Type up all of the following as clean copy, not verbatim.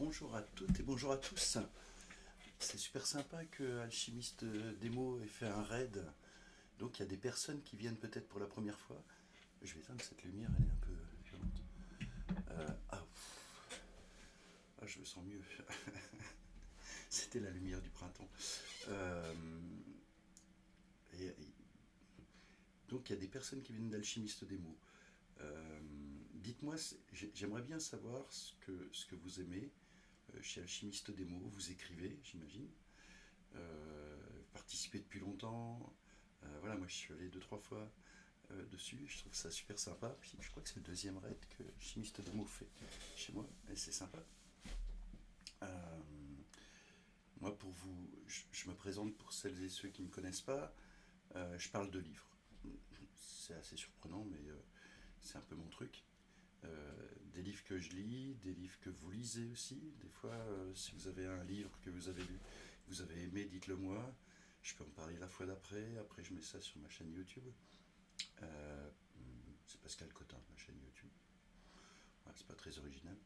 bonjour à toutes et bonjour à tous. C'est super sympa que Alchimiste Démo ait fait un raid. Donc il y a des personnes qui viennent peut-être pour la première fois. Je vais éteindre cette lumière, elle est un peu violente. Je me sens mieux. C'était la lumière du printemps. Euh, et- donc il y a des personnes qui viennent d'Alchimiste Démo. Dites-moi, j'aimerais bien savoir ce que vous aimez chez Alchimiste Démo. Vous écrivez, j'imagine. Participez depuis longtemps. Voilà, moi je suis allé deux, trois fois dessus. Je trouve ça super sympa. Puis je crois que c'est le deuxième raid que Alchimiste Démo fait chez moi. Et c'est sympa. Euh, Moi, pour vous, je me présente pour celles et ceux qui ne me connaissent pas. Je parle de livres. C'est assez surprenant, mais c'est un peu mon truc. Des livres que je lis, des livres que vous lisez aussi. Des fois, si vous avez un livre que vous avez lu, que vous avez aimé, dites-le moi. Je peux en parler la fois d'après. Après, je mets ça sur ma chaîne YouTube. Euh, c'est Pascal Cotin, ma chaîne YouTube. Voilà, c'est pas très original.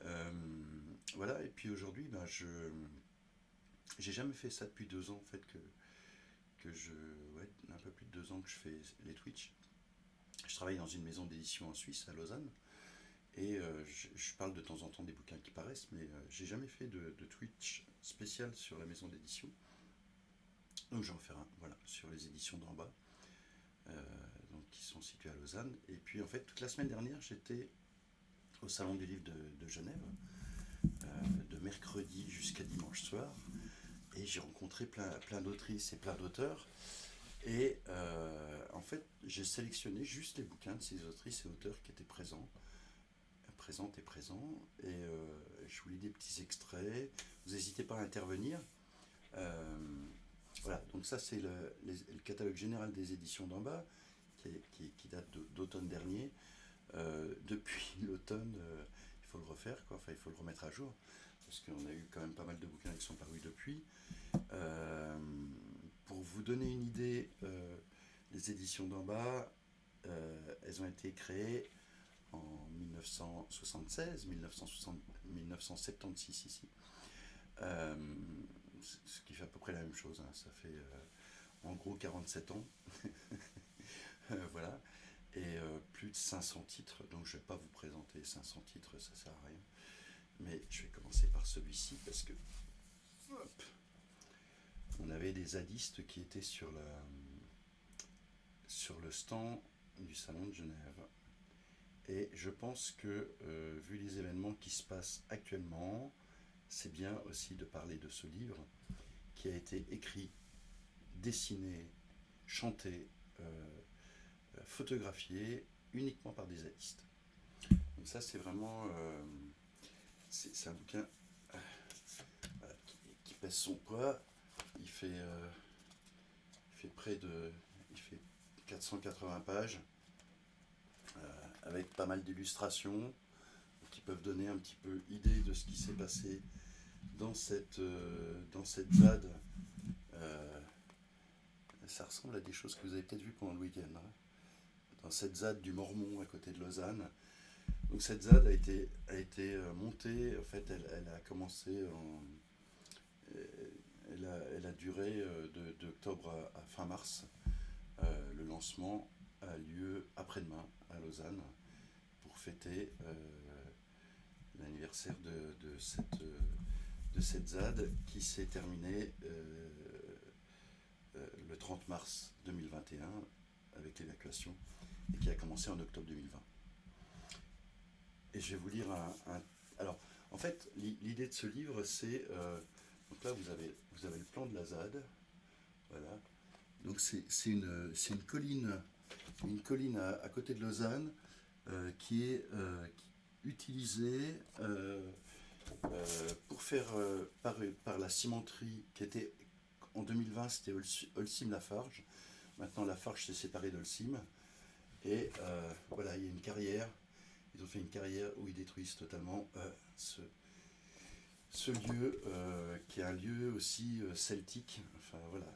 Euh, voilà, et puis aujourd'hui, j'ai jamais fait ça depuis 2 ans en fait ouais, un peu plus de 2 ans que je fais les Twitch. Je travaille dans une maison d'édition en Suisse, à Lausanne, et je parle de temps en temps des bouquins qui paraissent, mais j'ai jamais fait de Twitch spécial sur la maison d'édition. Donc je vais en faire un, voilà, sur les éditions d'en bas, euh, donc qui sont situées à Lausanne. Et puis en fait, toute la semaine dernière, j'étais au Salon du Livre de Genève, de mercredi jusqu'à dimanche soir, et j'ai rencontré plein d'autrices et plein d'auteurs. Et en fait, j'ai sélectionné juste les bouquins de ces autrices et auteurs qui étaient présentes et présents. Et je vous lis des petits extraits. Vous n'hésitez pas à intervenir. Euh, voilà, donc ça c'est le catalogue général des éditions d'en bas, qui date d'automne dernier. Depuis l'automne, il faut le refaire, quoi. Enfin, il faut le remettre à jour, parce qu'on a eu quand même pas mal de bouquins qui sont parus depuis. Euh, pour vous donner une idée, les éditions d'en bas, elles ont été créées en 1976, 1976 ici. Euh, Ce qui fait à peu près la même chose, hein. Ça fait en gros 47 ans. Voilà. Et plus de 500 titres. Donc je ne vais pas vous présenter 500 titres, ça sert à rien. Mais je vais commencer par celui-ci parce que hop, on avait des zadistes qui étaient sur le stand du salon de Genève. Et je pense que, vu les événements qui se passent actuellement, c'est bien aussi de parler de ce livre qui a été écrit, dessiné, chanté, photographié uniquement par des zadistes. Donc ça, c'est vraiment... c'est un bouquin voilà, qui pèse son poids. Il fait, il fait près de... Il fait 480 pages, avec pas mal d'illustrations qui peuvent donner un petit peu idée de ce qui s'est passé dans cette ZAD. Euh, Ça ressemble à des choses que vous avez peut-être vues pendant le week-end, hein. Dans cette ZAD du Mormon à côté de Lausanne. Donc cette ZAD a été montée, en fait elle a commencé elle a duré d'octobre à fin mars. Le lancement a lieu après-demain à Lausanne pour fêter l'anniversaire de cette ZAD qui s'est terminée le 30 mars 2021 avec l'évacuation et qui a commencé en octobre 2020. Et je vais vous lire alors, en fait, l'idée de ce livre, c'est... donc là, vous avez le plan de la ZAD. Voilà. Donc c'est une colline à côté de Lausanne qui est utilisée pour faire par la cimenterie qui était en 2020 c'était Holcim Lafarge. Maintenant Lafarge s'est séparé d'Holcim et voilà, il y a une carrière. Ils ont fait une carrière où ils détruisent totalement ce lieu qui est un lieu aussi celtique. Enfin voilà,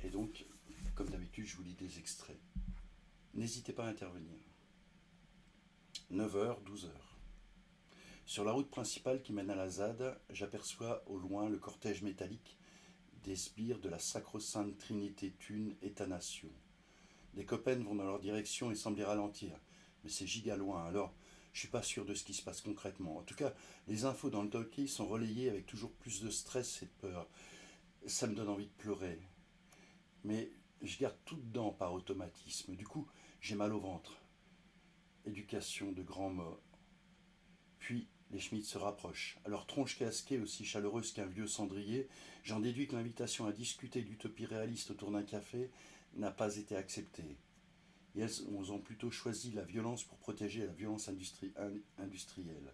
et donc comme d'habitude je vous lis des extraits. N'hésitez pas à intervenir. 9h, 12h. Sur la route principale qui mène à la ZAD, j'aperçois au loin le cortège métallique des sbires de la sacro-sainte Trinité Thune État-Nation. Des copains vont dans leur direction et semblent les ralentir. Mais c'est giga loin, alors je suis pas sûr de ce qui se passe concrètement. En tout cas, les infos dans le talkie sont relayées avec toujours plus de stress et de peur. Ça me donne envie de pleurer. Mais je garde tout dedans par automatisme. Du coup, j'ai mal au ventre. Éducation de grands mots. Puis, les Schmitt se rapprochent. À leur tronche casquée, aussi chaleureuse qu'un vieux cendrier, j'en déduis que l'invitation à discuter d'utopie réaliste autour d'un café n'a pas été acceptée. Et elles ont plutôt choisi la violence pour protéger la violence industrielle.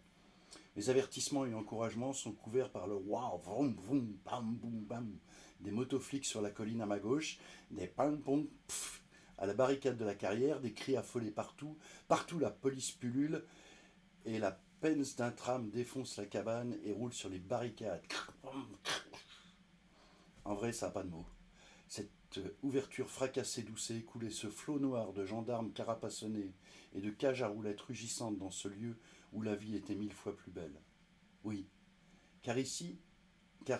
Les avertissements et encouragements sont couverts par le waouh, vroom, vroom, bam, boum, bam, des motoflics sur la colline à ma gauche, des pam, pom, pff, à la barricade de la carrière, des cris affolés partout, partout la police pullule, et la pence d'un tram défonce la cabane et roule sur les barricades. En vrai, ça n'a pas de mots. Cette ouverture fracassée d'où s'est écoulé ce flot noir de gendarmes carapassonnés et de cages à roulettes rugissantes dans ce lieu où la vie était 1000 fois plus belle. Oui, car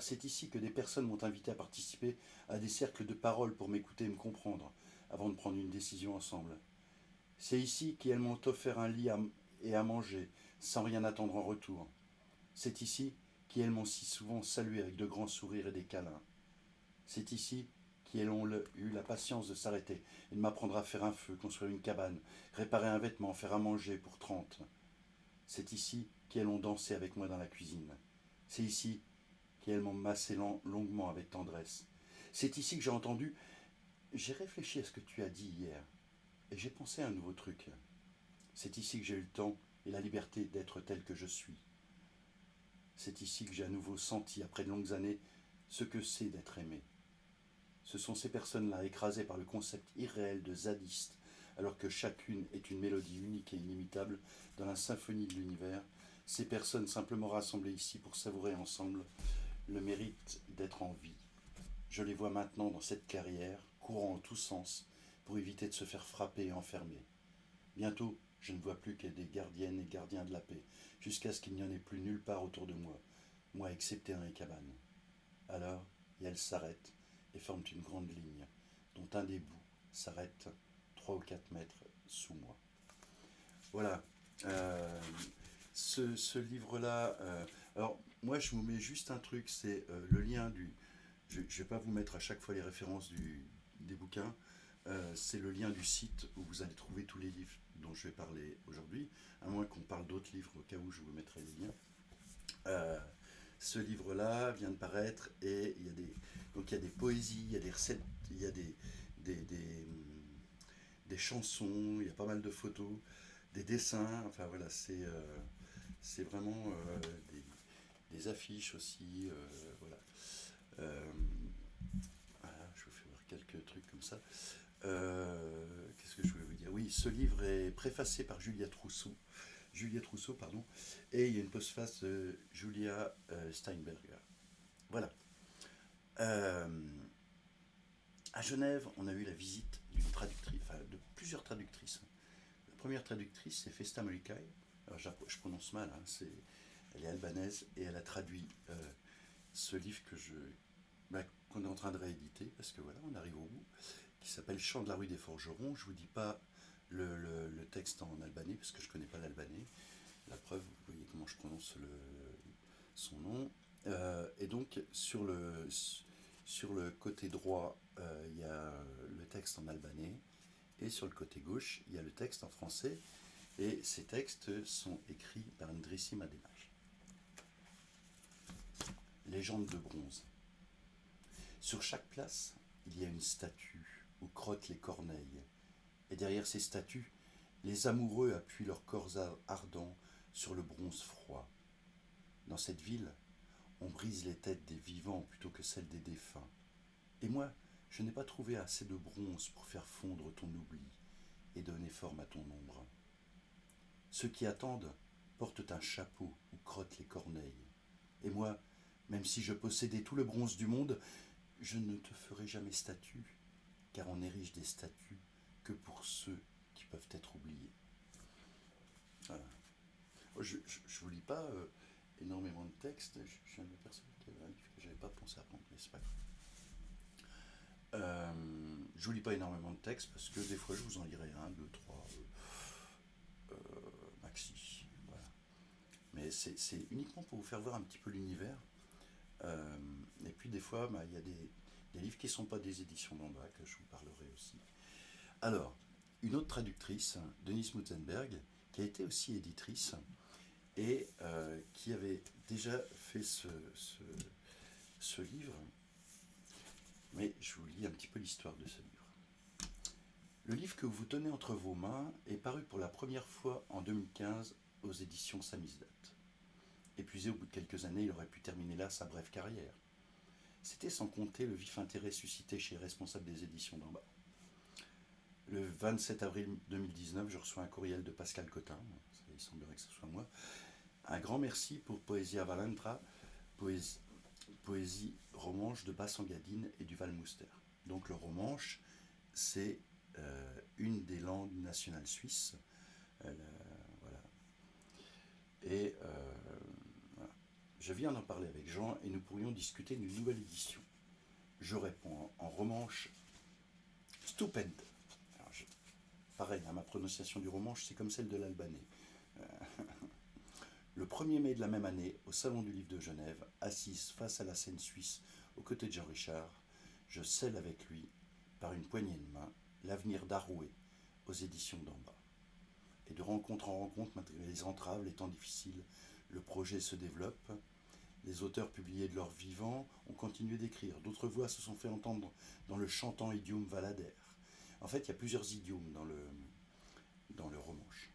c'est ici que des personnes m'ont invité à participer à des cercles de parole pour m'écouter et me comprendre, avant de prendre une décision ensemble. C'est ici qu'elles m'ont offert un lit et à manger, sans rien attendre en retour. C'est ici qu'elles m'ont si souvent salué avec de grands sourires et des câlins. C'est ici qu'elles ont eu la patience de s'arrêter et de m'apprendre à faire un feu, construire une cabane, réparer un vêtement, faire à manger pour 30. C'est ici qu'elles ont dansé avec moi dans la cuisine. C'est ici qu'elles m'ont massé longuement avec tendresse. C'est ici que j'ai entendu. J'ai réfléchi à ce que tu as dit hier et j'ai pensé à un nouveau truc. C'est ici que j'ai eu le temps et la liberté d'être tel que je suis. C'est ici que j'ai à nouveau senti, après de longues années, ce que c'est d'être aimé. Ce sont ces personnes-là, écrasées par le concept irréel de zadiste, alors que chacune est une mélodie unique et inimitable dans la symphonie de l'univers, ces personnes simplement rassemblées ici pour savourer ensemble le mérite d'être en vie. Je les vois maintenant dans cette carrière, courant en tous sens, pour éviter de se faire frapper et enfermer. Bientôt, je ne vois plus que des gardiennes et gardiens de la paix, jusqu'à ce qu'il n'y en ait plus nulle part autour de moi excepté dans les cabanes. Alors, elles s'arrêtent et forment une grande ligne, dont un des bouts s'arrête 3 ou 4 mètres sous moi. Voilà. Ce livre-là, alors moi je vous mets juste un truc, c'est le lien du... Je ne vais pas vous mettre à chaque fois les références des bouquins, c'est le lien du site où vous allez trouver tous les livres dont je vais parler aujourd'hui, à moins qu'on parle d'autres livres, au cas où je vous mettrai les liens. Ce livre-là vient de paraître et donc il y a des poésies, il y a des recettes, il y a des chansons, il y a pas mal de photos, des dessins, enfin voilà, c'est vraiment des affiches aussi, voilà. Voilà, je vous fais voir quelques trucs comme ça. Qu'est-ce que je voulais vous dire? Oui, ce livre est préfacé par Juliette Rousseau, pardon, et il y a une postface de Julia Steinberger. Voilà. Euh, à Genève, on a eu la visite d'une traductrice, enfin de plusieurs traductrices. La première traductrice, c'est Festa Molikai. Alors je prononce mal, hein, elle est albanaise et elle a traduit ce livre qu'on est en train de rééditer, parce que voilà, on arrive au bout, qui s'appelle Chant de la rue des Forgerons. Je ne vous dis pas le texte en albanais, parce que je ne connais pas l'albanais. La preuve, vous voyez comment je prononce son nom. Et donc, sur le côté droit, il y a le texte en albanais, et sur le côté gauche, il y a le texte en français, et ces textes sont écrits par Ndrissi Mademaj. Légende de bronze. Sur chaque place, il y a une statue où crottent les corneilles, et derrière ces statues, les amoureux appuient leurs corps ardents sur le bronze froid. Dans cette ville, on brise les têtes des vivants plutôt que celles des défunts. Et moi, je n'ai pas trouvé assez de bronze pour faire fondre ton oubli et donner forme à ton ombre. Ceux qui attendent portent un chapeau où crottent les corneilles. Et moi, même si je possédais tout le bronze du monde, je ne te ferai jamais statue, car on érige des statues que pour ceux qui peuvent être oubliés. Voilà. Je vous lis pas pas énormément de textes. Je viens de m'apercevoir qu'il y avait un livre que j'avais pas pensé à prendre, mais c'est pas grave. Je vous lis pas énormément de textes parce que des fois je vous en lirai un, deux, trois, maxi. Voilà. Mais c'est uniquement pour vous faire voir un petit peu l'univers. Et puis des fois, bah, il y a des livres qui ne sont pas des éditions d'en bas que je vous parlerai aussi. Alors, une autre traductrice, Denise Mutzenberg, qui a été aussi éditrice et qui avait déjà fait ce livre. Mais je vous lis un petit peu l'histoire de ce livre. Le livre que vous tenez entre vos mains est paru pour la première fois en 2015 aux éditions Samizdat. Épuisé au bout de quelques années, il aurait pu terminer là sa brève carrière. C'était sans compter le vif intérêt suscité chez les responsables des éditions d'en bas. Le 27 avril 2019, je reçois un courriel de Pascal Cotin, il semblerait que ce soit moi. Un grand merci pour Poesia Valentra, poésie romanche de Basse-en-Gadine et du Val-Mouster. Donc le romanche, c'est une des langues nationales suisses. Voilà. Et voilà. Je viens d'en parler avec Jean et nous pourrions discuter d'une nouvelle édition. Je réponds en romanche stupend. Pareil, hein, ma prononciation du romanche, c'est comme celle de l'albanais. Le 1er mai de la même année, au Salon du Livre de Genève, assise face à la scène suisse, aux côtés de Jean Richard, je scelle avec lui, par une poignée de main, l'avenir d'Arouet, aux éditions d'en bas. Et de rencontre en rencontre, malgré les entraves, les temps difficiles, le projet se développe. Les auteurs publiés de leur vivant ont continué d'écrire. D'autres voix se sont fait entendre dans le chantant idiome valadaire. En fait, il y a plusieurs idiomes dans le romanche.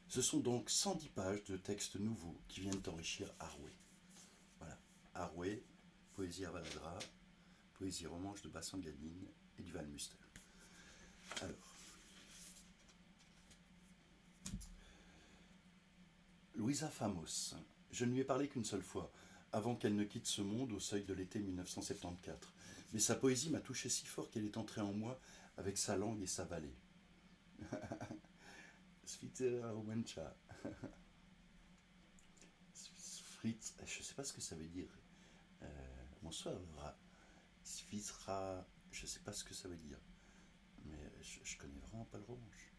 Ce sont donc 110 pages de textes nouveaux qui viennent enrichir Arouet. Voilà, Arouet, poésie à Valadra, poésie romanche de Basse-en-Gadine et du Val-Mouster. Alors, Louisa Famos. Je ne lui ai parlé qu'une seule fois, avant qu'elle ne quitte ce monde au seuil de l'été 1974. Mais sa poésie m'a touché si fort qu'elle est entrée en moi avec sa langue et sa vallée. Svitera Umencha. Fritz, je ne sais pas ce que ça veut dire. Bonsoir Laura. Svitra, je ne sais pas ce que ça veut dire. Mais je connais vraiment pas le romanche.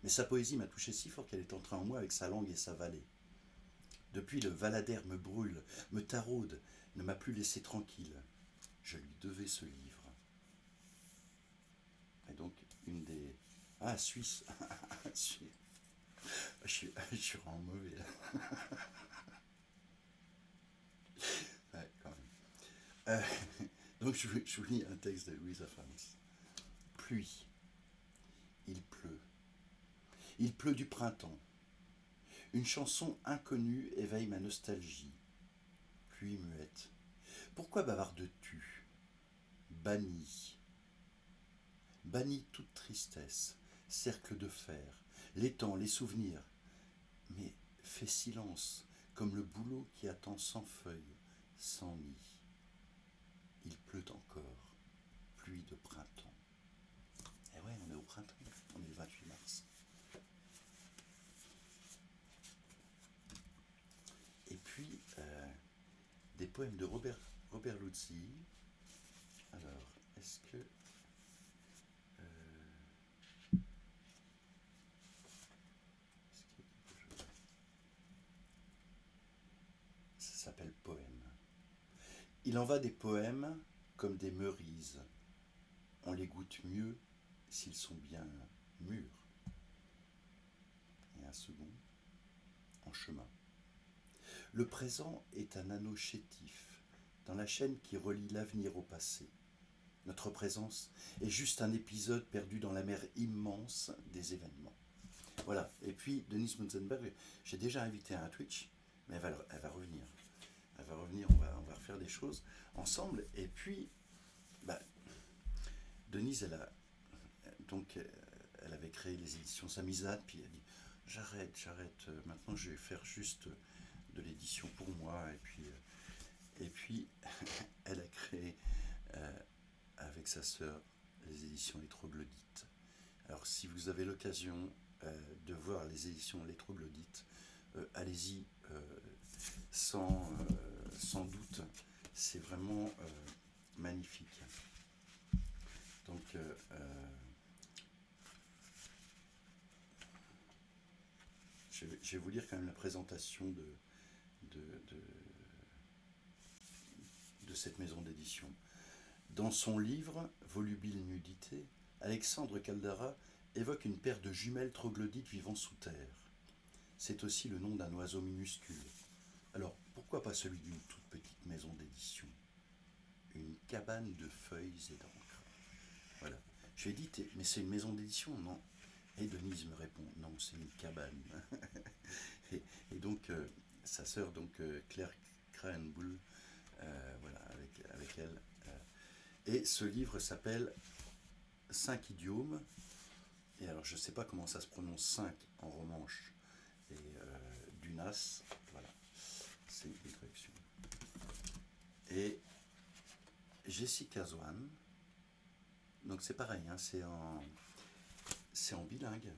Mais sa poésie m'a touché si fort qu'elle est entrée en moi avec sa langue et sa vallée. Depuis, le Valadaire me brûle, me taraude, ne m'a plus laissé tranquille. Je lui devais ce livre. Et donc, une des... Ah, Suisse. je suis vraiment mauvais là. Ouais, quand même. Donc, je vous lis un texte de Louisa Fams. Pluie. Il pleut. Il pleut du printemps. Une chanson inconnue éveille ma nostalgie. Pluie muette. Pourquoi bavardes-tu? Banni. Bannis toute tristesse, cercle de fer, les temps, les souvenirs. Mais fais silence, comme le bouleau qui attend sans feuilles, sans nid. Il pleut encore, pluie de printemps. Eh ouais, on est au printemps, on est le 28 mars. Et puis, des poèmes de Robert Luzzi. Alors, est-ce que... ça s'appelle Poème. Il en va des poèmes comme des meurises. On les goûte mieux s'ils sont bien mûrs. Et un second, en chemin. Le présent est un anneau chétif dans la chaîne qui relie l'avenir au passé. Notre présence est juste un épisode perdu dans la mer immense des événements. Voilà. Et puis, Denise Mutzenberg, j'ai déjà invité à un Twitch, mais elle va revenir. Elle va revenir, on va refaire des choses ensemble. Et puis, Denise, elle avait créé les éditions Samizdat, puis elle a dit j'arrête, maintenant je vais faire juste de l'édition pour moi. Et puis elle a créé avec sa sœur les éditions Les Troglodytes. Alors si vous avez l'occasion de voir les éditions Les Troglodytes, allez-y sans doute. C'est vraiment magnifique. Donc, je vais vous lire quand même la présentation de, de, de cette maison d'édition. Dans son livre Volubile nudité, Alexandre Caldara évoque une paire de jumelles troglodytes vivant sous terre. C'est aussi le nom d'un oiseau minuscule. Alors, pourquoi pas celui d'une toute petite maison d'édition? Une cabane de feuilles et d'encre. Voilà. Je lui ai dit, mais c'est une maison d'édition? Non. Et Denise me répond, non, c'est une cabane. et donc, sa sœur, Claire Krahenbuhl, voilà, avec elle. Et ce livre s'appelle 5 idiomes. Et alors, je ne sais pas comment ça se prononce, 5 en romanche et Dunas. Voilà, c'est une traduction. Et Jessica Swan, donc c'est pareil, hein, c'est en bilingue.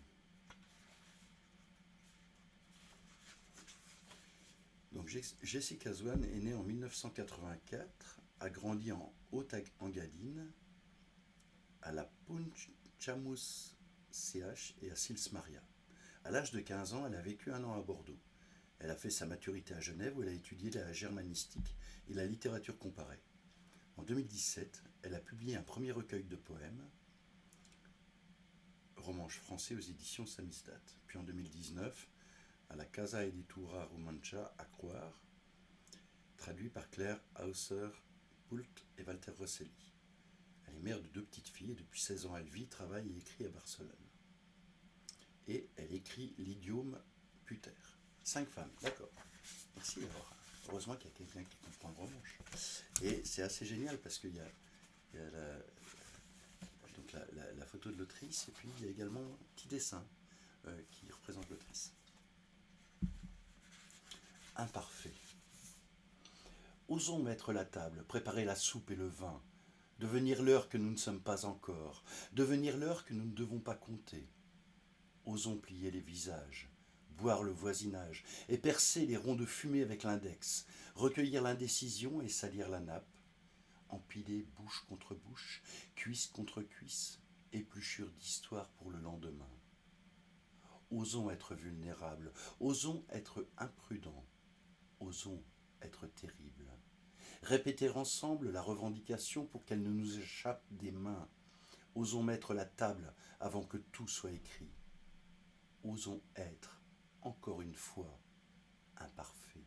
Donc Jessica Swan est née en 1984, a grandi en Haute-Engadine, à la Punchamus CH et à Sils Maria. À l'âge de 15 ans, elle a vécu 1 an à Bordeaux. Elle a fait sa maturité à Genève où elle a étudié la germanistique et la littérature comparée. En 2017, elle a publié un premier recueil de poèmes, romanche français aux éditions Samizdat. Puis en 2019, à la Casa Editura Romancha à Croire, traduit par Claire Hauser-Pult et Walter Rosselli. Elle est mère de 2 petites filles et depuis 16 ans elle vit, travaille et écrit à Barcelone. Et elle écrit l'idiome puter. 5 femmes, d'accord. Merci alors. Heureusement qu'il y a quelqu'un qui comprend le romanche. Et c'est assez génial parce qu'il y a la photo de l'autrice et puis il y a également un petit dessin qui représente l'autrice. Imparfait. Osons mettre la table, préparer la soupe et le vin, devenir l'heure que nous ne sommes pas encore, devenir l'heure que nous ne devons pas compter. Osons plier les visages, boire le voisinage et percer les ronds de fumée avec l'index, recueillir l'indécision et salir la nappe, empiler bouche contre bouche, cuisse contre cuisse, épluchure d'histoire pour le lendemain. Osons être vulnérables, osons être imprudents, osons être terribles. Répéter ensemble la revendication pour qu'elle ne nous échappe des mains. Osons mettre la table avant que tout soit écrit. Osons être, encore une fois, imparfaits.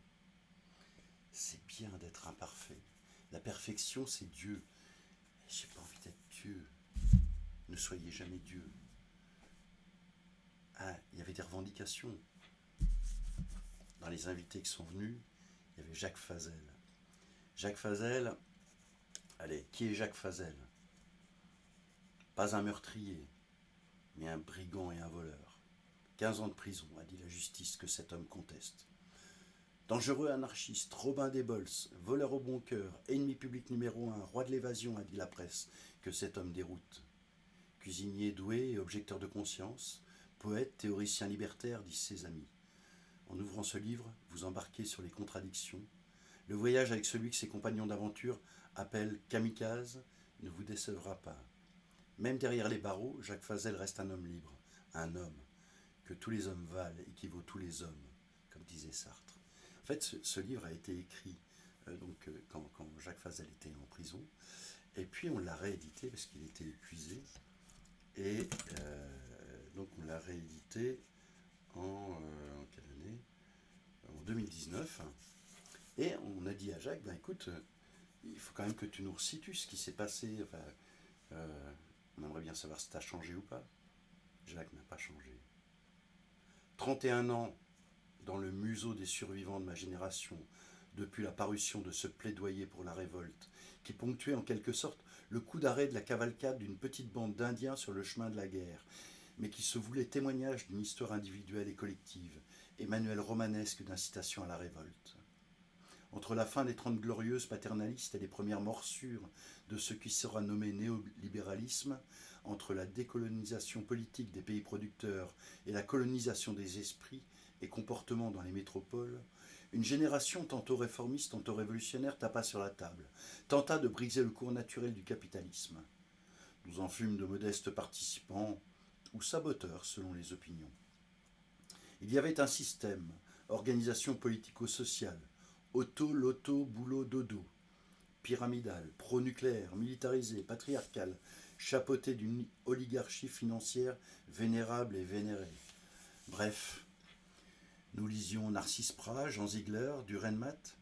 C'est bien d'être imparfait. La perfection, c'est Dieu. J'ai pas envie d'être Dieu. Ne soyez jamais Dieu. Ah, il y avait des revendications. Dans les invités qui sont venus, il y avait Jacques Fazel. Jacques Fazel, allez, qui est Jacques Fazel? Pas un meurtrier, mais un brigand et un voleur. 15 ans de prison, a dit la justice que cet homme conteste. Dangereux anarchiste, Robin des Bols, voleur au bon cœur, ennemi public numéro 1, roi de l'évasion, a dit la presse, que cet homme déroute. Cuisinier doué et objecteur de conscience, poète, théoricien libertaire, disent ses amis. En ouvrant ce livre, vous embarquez sur les contradictions. Le voyage avec celui que ses compagnons d'aventure appellent kamikaze ne vous décevra pas. Même derrière les barreaux, Jacques Fazel reste un homme libre, un homme que tous les hommes valent et qui vaut tous les hommes, comme disait Sartre. En fait, ce livre a été écrit quand Jacques Fazel était en prison, et puis on l'a réédité parce qu'il était épuisé, et donc on l'a réédité en quelle année? En 2019. Et on a dit à Jacques, ben écoute, il faut quand même que tu nous resitues ce qui s'est passé. Enfin, on aimerait bien savoir si tu as changé ou pas. Jacques n'a pas changé. 31 ans dans le museau des survivants de ma génération, depuis la parution de ce plaidoyer pour la révolte, qui ponctuait en quelque sorte le coup d'arrêt de la cavalcade d'une petite bande d'Indiens sur le chemin de la guerre, mais qui se voulait témoignage d'une histoire individuelle et collective, et manuel romanesque d'incitation à la révolte. Entre la fin des 30 glorieuses paternalistes et les premières morsures de ce qui sera nommé néolibéralisme, entre la décolonisation politique des pays producteurs et la colonisation des esprits, et comportements dans les métropoles, une génération tantôt réformiste, tantôt révolutionnaire tapa sur la table, tenta de briser le cours naturel du capitalisme. Nous en fûmes de modestes participants ou saboteurs selon les opinions. Il y avait un système, organisation politico-sociale, auto, loto, boulot, dodo, pyramidale, pro-nucléaire, militarisée, patriarcale, chapeautée d'une oligarchie financière vénérable et vénérée. Bref, nous lisions Narcisse Prat, Jean Ziegler, Dürrenmatt.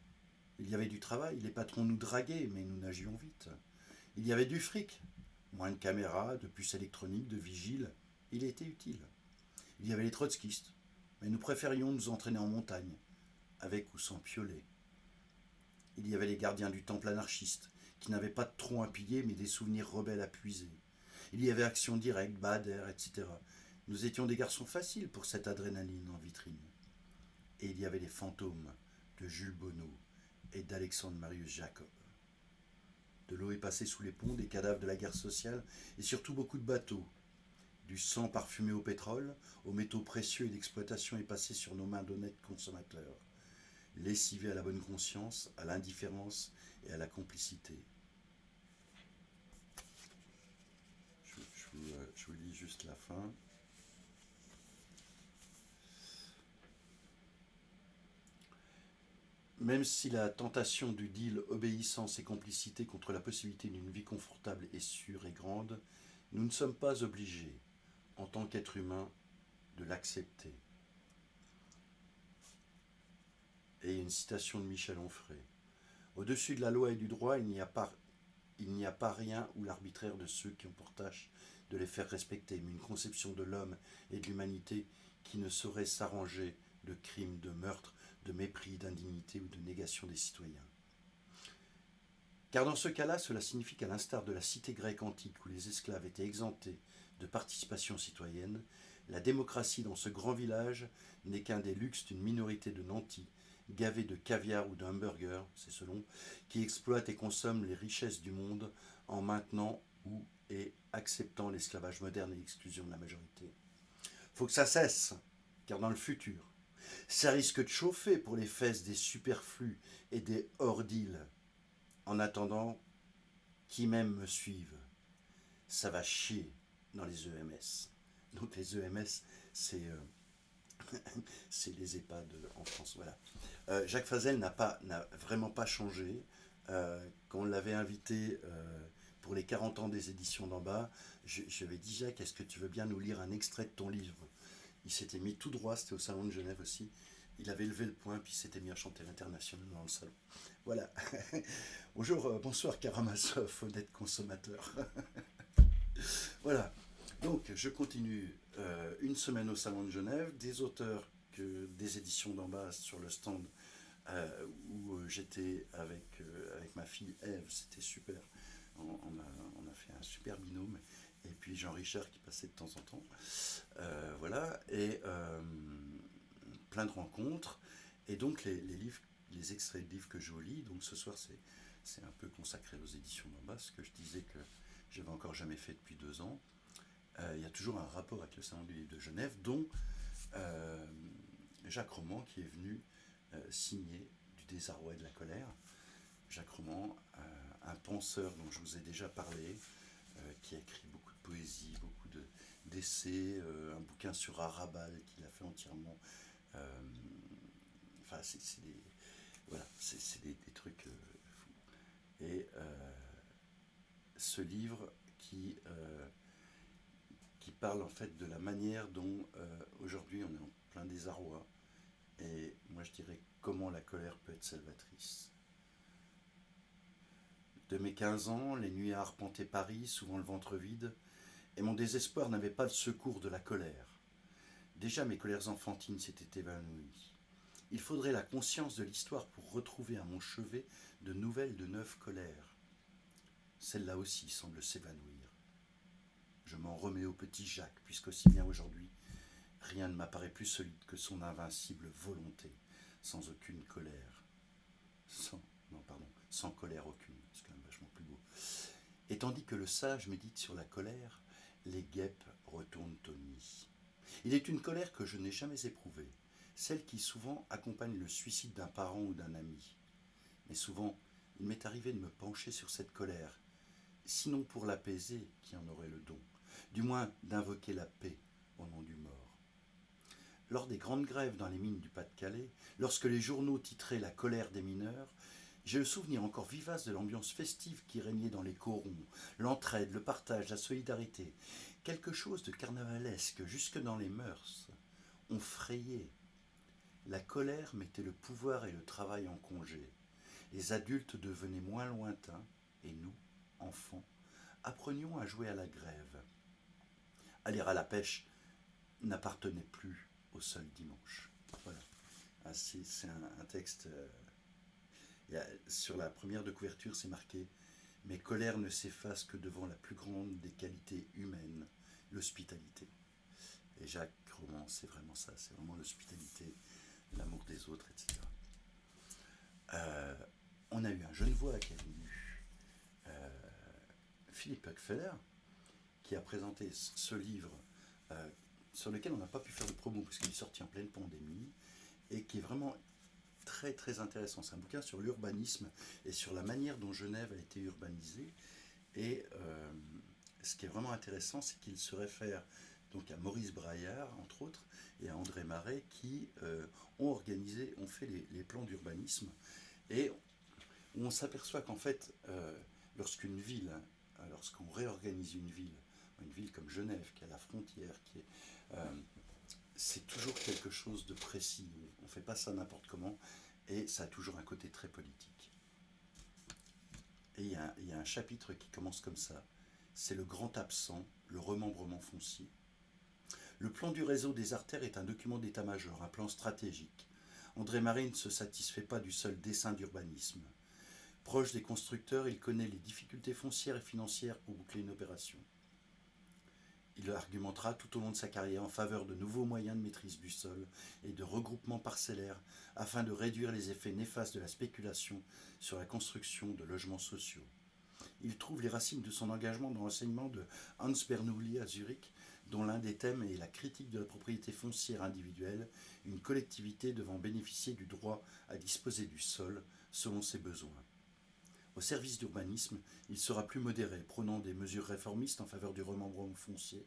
Il y avait du travail, les patrons nous draguaient, mais nous nagions vite. Il y avait du fric, moins de caméras, de puces électroniques, de vigiles. Il était utile. Il y avait les trotskistes, mais nous préférions nous entraîner en montagne, avec ou sans piolet. Il y avait les gardiens du temple anarchiste, qui n'avaient pas de tronc à piller, mais des souvenirs rebelles à puiser. Il y avait Action Directe, Bader, etc. Nous étions des garçons faciles pour cette adrénaline en vitrine. Et il y avait les fantômes de Jules Bonneau et d'Alexandre Marius Jacob. De l'eau est passée sous les ponts, des cadavres de la guerre sociale, et surtout beaucoup de bateaux. Du sang parfumé au pétrole, aux métaux précieux et d'exploitation est passé sur nos mains d'honnêtes consommateurs, lessivés à la bonne conscience, à l'indifférence et à la complicité. Je vous lis juste la fin. Même si la tentation du deal obéissance et complicité contre la possibilité d'une vie confortable est sûre et grande, nous ne sommes pas obligés, en tant qu'être humain, de l'accepter. Et une citation de Michel Onfray. Au-dessus de la loi et du droit, il n'y a pas rien ou l'arbitraire de ceux qui ont pour tâche de les faire respecter, mais une conception de l'homme et de l'humanité qui ne saurait s'arranger de crimes, de meurtres, de mépris, d'indignité ou de négation des citoyens. Car dans ce cas-là, cela signifie qu'à l'instar de la cité grecque antique où les esclaves étaient exemptés de participation citoyenne, la démocratie dans ce grand village n'est qu'un des luxes d'une minorité de nantis, gavés de caviar ou d'hamburger, c'est selon, qui exploitent et consomment les richesses du monde en maintenant ou et acceptant l'esclavage moderne et l'exclusion de la majorité. Faut que ça cesse, car dans le futur, ça risque de chauffer pour les fesses des superflus et des hors-deals. En attendant, qui même me suive, ça va chier dans les EMS. Donc les EMS, c'est les EHPAD en France. Voilà. Jacques Fazel n'a vraiment pas changé. Quand on l'avait invité pour les 40 ans des éditions d'en bas, je lui ai dit: Jacques, est-ce que tu veux bien nous lire un extrait de ton livre? Il s'était mis tout droit, c'était au Salon de Genève aussi. Il avait levé le poing, puis il s'était mis à chanter l'International dans le salon. Voilà. Bonsoir Karamazov, honnête consommateur. Voilà. Donc, je continue une semaine au Salon de Genève, des auteurs des éditions d'en bas sur le stand où j'étais avec ma fille Ève, c'était super. On a fait un super binôme. Et puis Jean-Richard qui passait de temps en temps. Voilà. Et plein de rencontres. Et donc, les extraits de livres que je vous lis, donc ce soir, c'est un peu consacré aux éditions d'en bas, ce que je disais que j'avais encore jamais fait depuis 2 ans. Il y a toujours un rapport avec le Salon du Livre de Genève, dont Jacques Roman qui est venu signer Du désarroi et de la colère. Jacques Roman, un penseur dont je vous ai déjà parlé, qui a écrit beaucoup de poésie, beaucoup d'essais, un bouquin sur Arabal qu'il a fait entièrement. Enfin, c'est des trucs fous. Et ce livre qui parle en fait de la manière dont aujourd'hui on est en plein désarroi, et moi je dirais comment la colère peut être salvatrice. De mes 15 ans, les nuits à arpenter Paris, souvent le ventre vide, et mon désespoir n'avait pas le secours de la colère. Déjà mes colères enfantines s'étaient évanouies. Il faudrait la conscience de l'histoire pour retrouver à mon chevet de neuves colères. Celle-là aussi semble s'évanouir. Je m'en remets au petit Jacques, puisqu'aussi bien aujourd'hui, rien ne m'apparaît plus solide que son invincible volonté, sans aucune colère. Sans colère aucune, c'est quand même vachement plus beau. Et tandis que le sage médite sur la colère, les guêpes retournent au nid. Il est une colère que je n'ai jamais éprouvée, celle qui souvent accompagne le suicide d'un parent ou d'un ami. Mais souvent, il m'est arrivé de me pencher sur cette colère, sinon pour l'apaiser, qui en aurait le don, du moins d'invoquer la paix au nom du mort. Lors des grandes grèves dans les mines du Pas-de-Calais, lorsque les journaux titraient la colère des mineurs, j'ai le souvenir encore vivace de l'ambiance festive qui régnait dans les corons, l'entraide, le partage, la solidarité, quelque chose de carnavalesque jusque dans les mœurs. On frayait. La colère mettait le pouvoir et le travail en congé. Les adultes devenaient moins lointains, et nous, enfants, apprenions à jouer à la grève. Aller à la pêche n'appartenait plus au seul dimanche. Voilà. Ah, c'est un texte. Sur la première de couverture, c'est marqué « Mes colères ne s'effacent que devant la plus grande des qualités humaines, l'hospitalité ». Et Jacques Roman, c'est vraiment ça, c'est vraiment l'hospitalité, l'amour des autres, etc. On a eu un Genevois qui est venu, Philippe Huckfeller, qui a présenté ce livre sur lequel on n'a pas pu faire de promo parce qu'il est sorti en pleine pandémie et qui est vraiment très très intéressant. C'est un bouquin sur l'urbanisme et sur la manière dont Genève a été urbanisée. Et ce qui est vraiment intéressant, c'est qu'il se réfère donc à Maurice Braillard, entre autres, et à André Marais, qui ont fait les plans d'urbanisme. Et on s'aperçoit qu'en fait, lorsqu'une ville, lorsqu'on réorganise une ville comme Genève, qui est à la frontière, c'est toujours quelque chose de précis. On ne fait pas ça n'importe comment, et ça a toujours un côté très politique. Et il y a un chapitre qui commence comme ça. C'est le grand absent, le remembrement foncier. Le plan du réseau des artères est un document d'état-major, un plan stratégique. André Marais ne se satisfait pas du seul dessin d'urbanisme. Proche des constructeurs, il connaît les difficultés foncières et financières pour boucler une opération. Il argumentera tout au long de sa carrière en faveur de nouveaux moyens de maîtrise du sol et de regroupement parcellaire afin de réduire les effets néfastes de la spéculation sur la construction de logements sociaux. Il trouve les racines de son engagement dans l'enseignement de Hans Bernoulli à Zurich, dont l'un des thèmes est la critique de la propriété foncière individuelle, une collectivité devant bénéficier du droit à disposer du sol selon ses besoins. Au service d'urbanisme, il sera plus modéré, prônant des mesures réformistes en faveur du remembrement foncier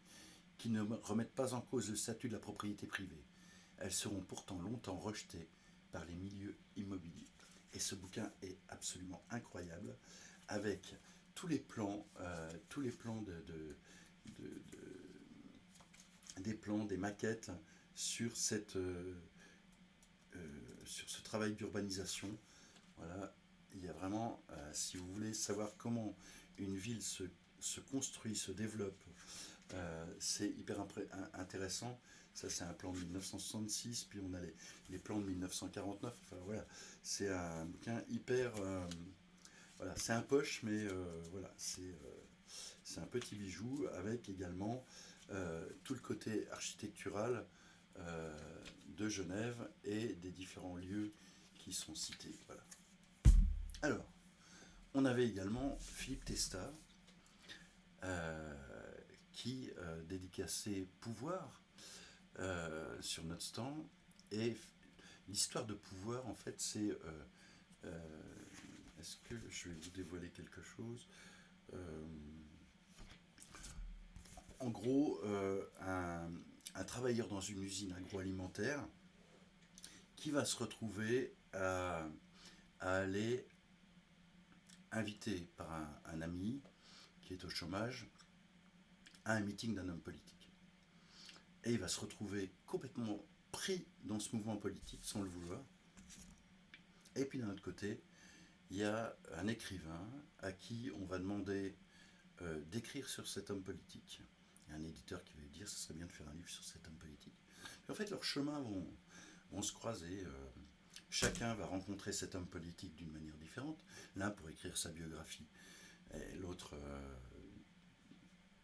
qui ne remettent pas en cause le statut de la propriété privée. Elles seront pourtant longtemps rejetées par les milieux immobiliers. Et ce bouquin est absolument incroyable, avec tous les plans des plans, des maquettes sur ce travail d'urbanisation. Voilà. Il y a vraiment, si vous voulez savoir comment une ville se construit, se développe, c'est hyper intéressant. Ça, c'est un plan de 1966, puis on a les plans de 1949. Enfin, voilà, c'est un bouquin hyper... voilà, c'est un poche, mais voilà, c'est un petit bijou avec également tout le côté architectural de Genève et des différents lieux qui sont cités. Voilà. Alors, on avait également Philippe Testa qui dédicaçait Pouvoir sur notre stand. Et l'histoire de Pouvoir, en fait, c'est... est-ce que je vais vous dévoiler quelque chose En gros, un travailleur dans une usine agroalimentaire qui va se retrouver à aller invité par un ami qui est au chômage à un meeting d'un homme politique. Et il va se retrouver complètement pris dans ce mouvement politique sans le vouloir. Et puis d'un autre côté, il y a un écrivain à qui on va demander d'écrire sur cet homme politique. Il y a un éditeur qui va lui dire, ce serait bien de faire un livre sur cet homme politique. Puis en fait, leurs chemins vont se croiser. Chacun va rencontrer cet homme politique d'une manière différente. L'un pour écrire sa biographie, et l'autre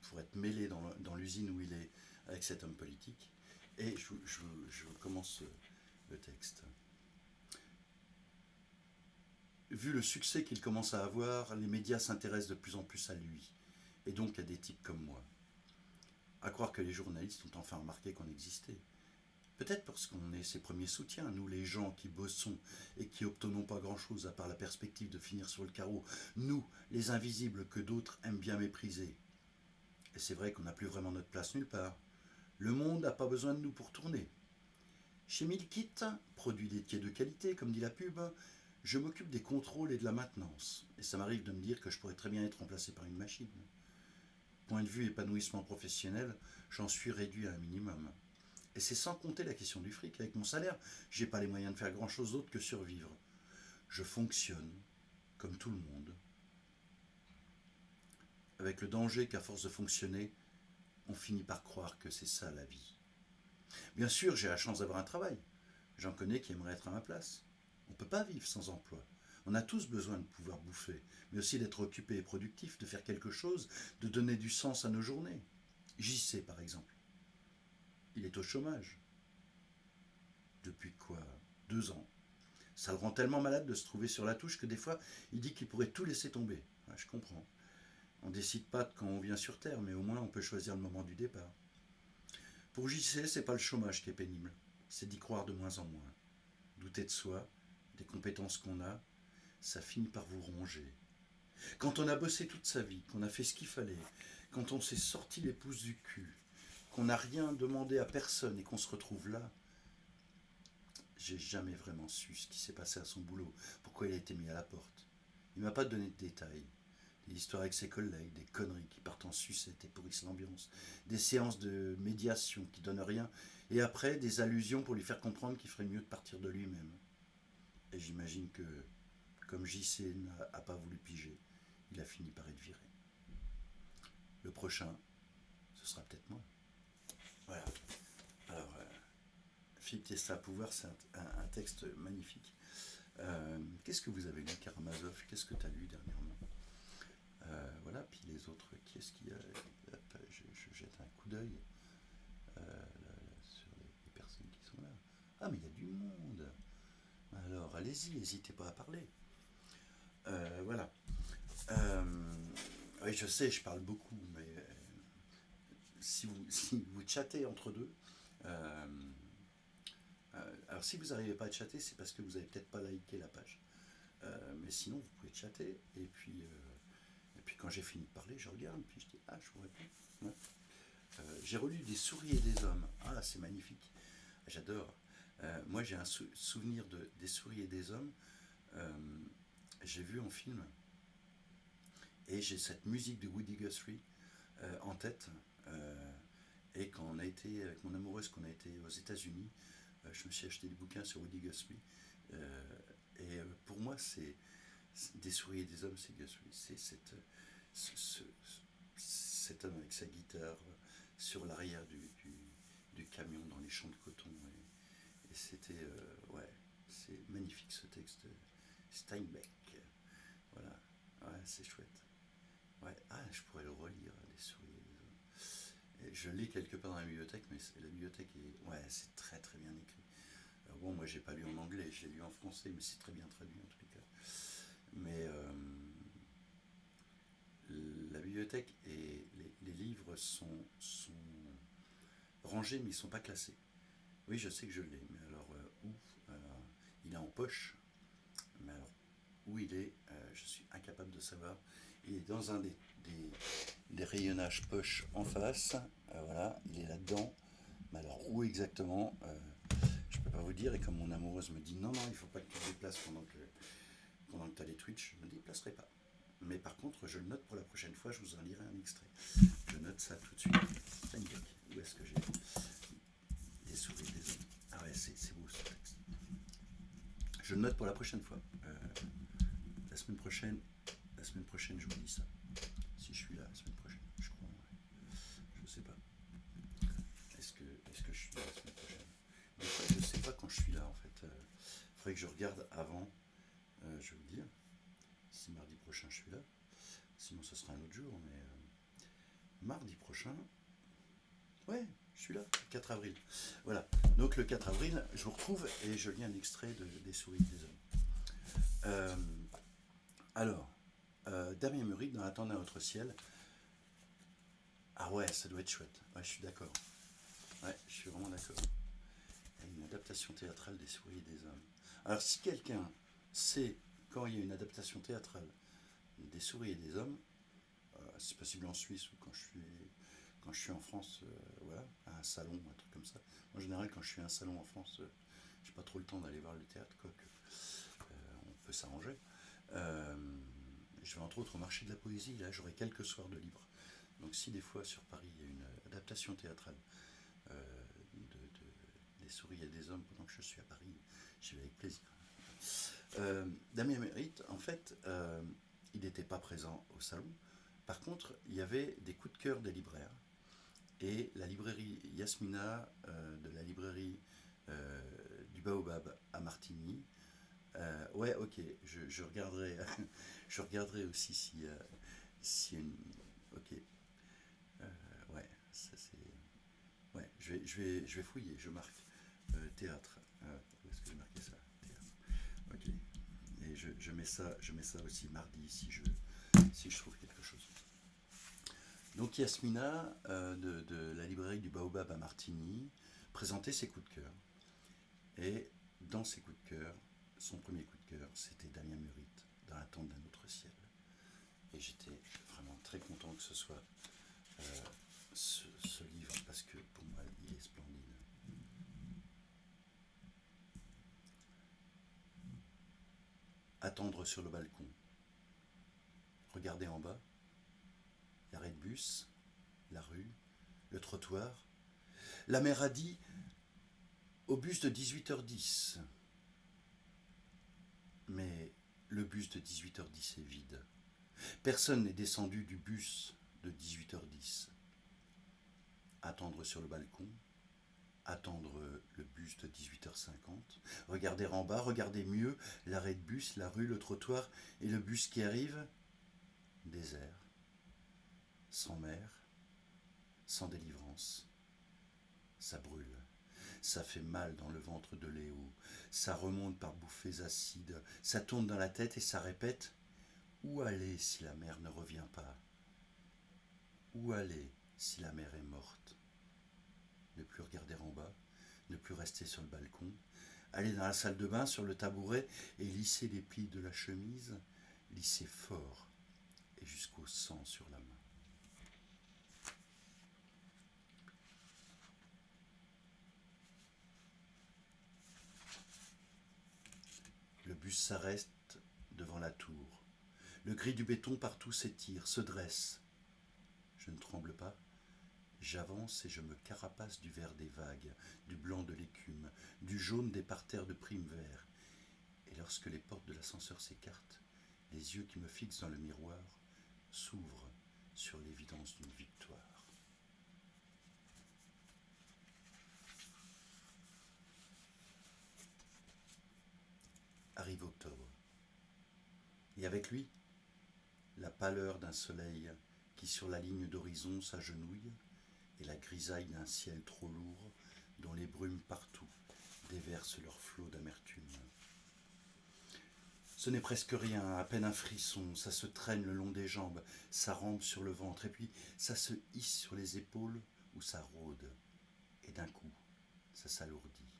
pour être mêlé dans l'usine où il est avec cet homme politique. Et je commence le texte. Vu le succès qu'il commence à avoir, les médias s'intéressent de plus en plus à lui, et donc à des types comme moi. À croire que les journalistes ont enfin remarqué qu'on existait. Peut-être parce qu'on est ses premiers soutiens, nous les gens qui bossons et qui obtenons pas grand-chose à part la perspective de finir sur le carreau, nous, les invisibles que d'autres aiment bien mépriser. Et c'est vrai qu'on n'a plus vraiment notre place nulle part. Le monde n'a pas besoin de nous pour tourner. Chez Milkit, produit laitier de qualité, comme dit la pub, je m'occupe des contrôles et de la maintenance. Et ça m'arrive de me dire que je pourrais très bien être remplacé par une machine. Point de vue épanouissement professionnel, j'en suis réduit à un minimum. Et c'est sans compter la question du fric. Avec mon salaire, j'ai pas les moyens de faire grand chose d'autre que survivre. Je fonctionne, comme tout le monde, avec le danger qu'à force de fonctionner, on finit par croire que c'est ça la vie. Bien sûr, j'ai la chance d'avoir un travail. J'en connais qui aimeraient être à ma place. On ne peut pas vivre sans emploi. On a tous besoin de pouvoir bouffer, mais aussi d'être occupé et productif, de faire quelque chose, de donner du sens à nos journées. JC, par exemple. Il est au chômage. Depuis quoi 2 ans. Ça le rend tellement malade de se trouver sur la touche que des fois, il dit qu'il pourrait tout laisser tomber. Ouais, je comprends. On ne décide pas de quand on vient sur Terre, mais au moins on peut choisir le moment du départ. Pour JC, c'est pas le chômage qui est pénible, c'est d'y croire de moins en moins. Douter de soi, des compétences qu'on a, ça finit par vous ronger. Quand on a bossé toute sa vie, qu'on a fait ce qu'il fallait, quand on s'est sorti les pouces du cul, qu'on n'a rien demandé à personne et qu'on se retrouve là, j'ai jamais vraiment su ce qui s'est passé à son boulot, pourquoi il a été mis à la porte. Il m'a pas donné de détails. Des histoires avec ses collègues, des conneries qui partent en sucette et pourrissent l'ambiance, des séances de médiation qui donnent rien, et après des allusions pour lui faire comprendre qu'il ferait mieux de partir de lui-même. Et j'imagine que, comme JC n'a pas voulu piger, il a fini par être viré. Le prochain, ce sera peut-être moi. Voilà. Alors, Philippe Tesla à pouvoir, c'est un texte magnifique. Qu'est-ce que vous avez lu, Karamazov? Qu'est-ce que tu as lu dernièrement? Voilà, puis les autres, qui est-ce qu'il y a? Je jette un coup d'œil sur les personnes qui sont là. Ah, mais il y a du monde. Alors, allez-y, n'hésitez pas à parler. Voilà. Oui, je sais, je parle beaucoup, mais si vous chattez entre deux, euh, alors si vous n'arrivez pas à chatter, c'est parce que vous n'avez peut-être pas liké la page. Mais sinon, vous pouvez chatter, et puis quand j'ai fini de parler, je regarde, puis je dis, ah, je vous réponds. Ouais. J'ai relu Des souris et des hommes. Ah, c'est magnifique. J'adore. Moi, j'ai un souvenir Des souris et des hommes. Euh, j'ai vu en film, et j'ai cette musique de Woody Guthrie en tête. Et quand on a été, avec mon amoureuse, qu'on a été aux États-Unis, je me suis acheté des bouquins sur Woody Guthrie. Et pour moi, c'est Des souris et des hommes, c'est Guthrie. C'est cet homme avec sa guitare sur l'arrière du camion dans les champs de coton. Et c'était, ouais, c'est magnifique ce texte. Steinbeck. Voilà, ouais, c'est chouette. Ouais, ah, je pourrais le relire, Des souris et des hommes. Et je lis quelque part dans la bibliothèque, mais la bibliothèque est, ouais, c'est très très bien écrit. Alors bon, moi j'ai pas lu en anglais, j'ai lu en français, mais c'est très bien traduit en tous les cas. Mais la bibliothèque et les livres sont rangés, mais ils ne sont pas classés. Oui, je sais que je l'ai, mais alors où il est en poche, mais alors où il est, je suis incapable de savoir. Il est dans un des rayonnages poche en face, voilà, il est là-dedans, mais alors où exactement, je ne peux pas vous dire. Et comme mon amoureuse me dit non, non, il ne faut pas que tu te déplaces pendant que tu as les Twitch, je ne me déplacerai pas. Mais par contre, je le note pour la prochaine fois, je vous en lirai un extrait. Je note ça tout de suite. Où est-ce que j'ai Des souris, des hommes. Ah ouais, c'est beau ce texte. Je le note pour la prochaine fois. La semaine prochaine, je vous dis ça. Si je suis là la semaine prochaine, je crois. Ouais. Je sais pas. Est-ce que je suis là la semaine prochaine? Des fois, je sais pas quand je suis là en fait. Faudrait que je regarde avant. Je vais vous dire. Si mardi prochain je suis là. Sinon, ce sera un autre jour. Mais mardi prochain, ouais, je suis là, le 4 avril. Voilà. Donc le 4 avril, je vous retrouve et je lis un extrait Des souris et des hommes. Alors, Damien Muric dans L'attente d'un autre ciel. Ah ouais, ça doit être chouette. Ouais, je suis d'accord. Ouais, je suis vraiment d'accord. l'adaptation théâtrale des Souris et des Hommes. Alors si quelqu'un sait quand il y a une adaptation théâtrale des Souris et des Hommes, c'est possible en Suisse ou quand je suis en France, voilà, à un salon, un truc comme ça. En général, quand je suis à un salon en France, j'ai pas trop le temps d'aller voir le théâtre, quoique on peut s'arranger. Je vais entre autres au marché de la poésie, là j'aurai quelques soirs de libre. Donc si des fois sur Paris il y a une adaptation théâtrale des Souris et des Hommes pendant que je suis à Paris, j'y vais avec plaisir. Damien Mérite, en fait, il n'était pas présent au salon. Par contre, il y avait des coups de cœur des libraires. Et la librairie Yasmina, de la librairie du Baobab à Martigny, ouais, ok, je regarderai, je regarderai aussi si une. Ok, ouais, ça c'est. Ouais, je vais fouiller, je marque. Théâtre. Où est-ce que j'ai marqué ça? Théâtre. Ok. Et je mets ça aussi mardi si je trouve quelque chose. Donc Yasmina, de la librairie du Baobab à Martigny, présentait ses coups de cœur. Et dans ses coups de cœur, son premier coup de cœur, c'était Damien Murite, Dans l'attente d'un autre ciel. Et j'étais vraiment très content que ce soit ce livre, parce que pour moi, il est splendide. Attendre sur le balcon. Regarder en bas. L'arrêt de bus, la rue, le trottoir. La mère a dit au bus de 18h10. Mais le bus de 18h10 est vide. Personne n'est descendu du bus de 18h10. Attendre sur le balcon, attendre le bus de 18h50, regarder en bas, regarder mieux l'arrêt de bus, la rue, le trottoir et le bus qui arrive. Désert, sans mer, sans délivrance. Ça brûle, ça fait mal dans le ventre de Léo, ça remonte par bouffées acides, ça tourne dans la tête et ça répète. Où aller si la mère ne revient pas? Où aller si la mère est morte? Ne plus regarder en bas, ne plus rester sur le balcon, aller dans la salle de bain sur le tabouret et lisser les plis de la chemise, lisser fort et jusqu'au sang sur la main. Le bus s'arrête devant la tour. Le gris du béton partout s'étire, se dresse. Je ne tremble pas. J'avance et je me carapace du vert des vagues, du blanc de l'écume, du jaune des parterres de primes verts. Et lorsque les portes de l'ascenseur s'écartent, les yeux qui me fixent dans le miroir s'ouvrent sur l'évidence d'une victoire. Arrive octobre. Et avec lui, la pâleur d'un soleil qui sur la ligne d'horizon s'agenouille et la grisaille d'un ciel trop lourd dont les brumes partout déversent leur flot d'amertume. Ce n'est presque rien, à peine un frisson, ça se traîne le long des jambes, ça rampe sur le ventre, et puis ça se hisse sur les épaules où ça rôde, et d'un coup, ça s'alourdit,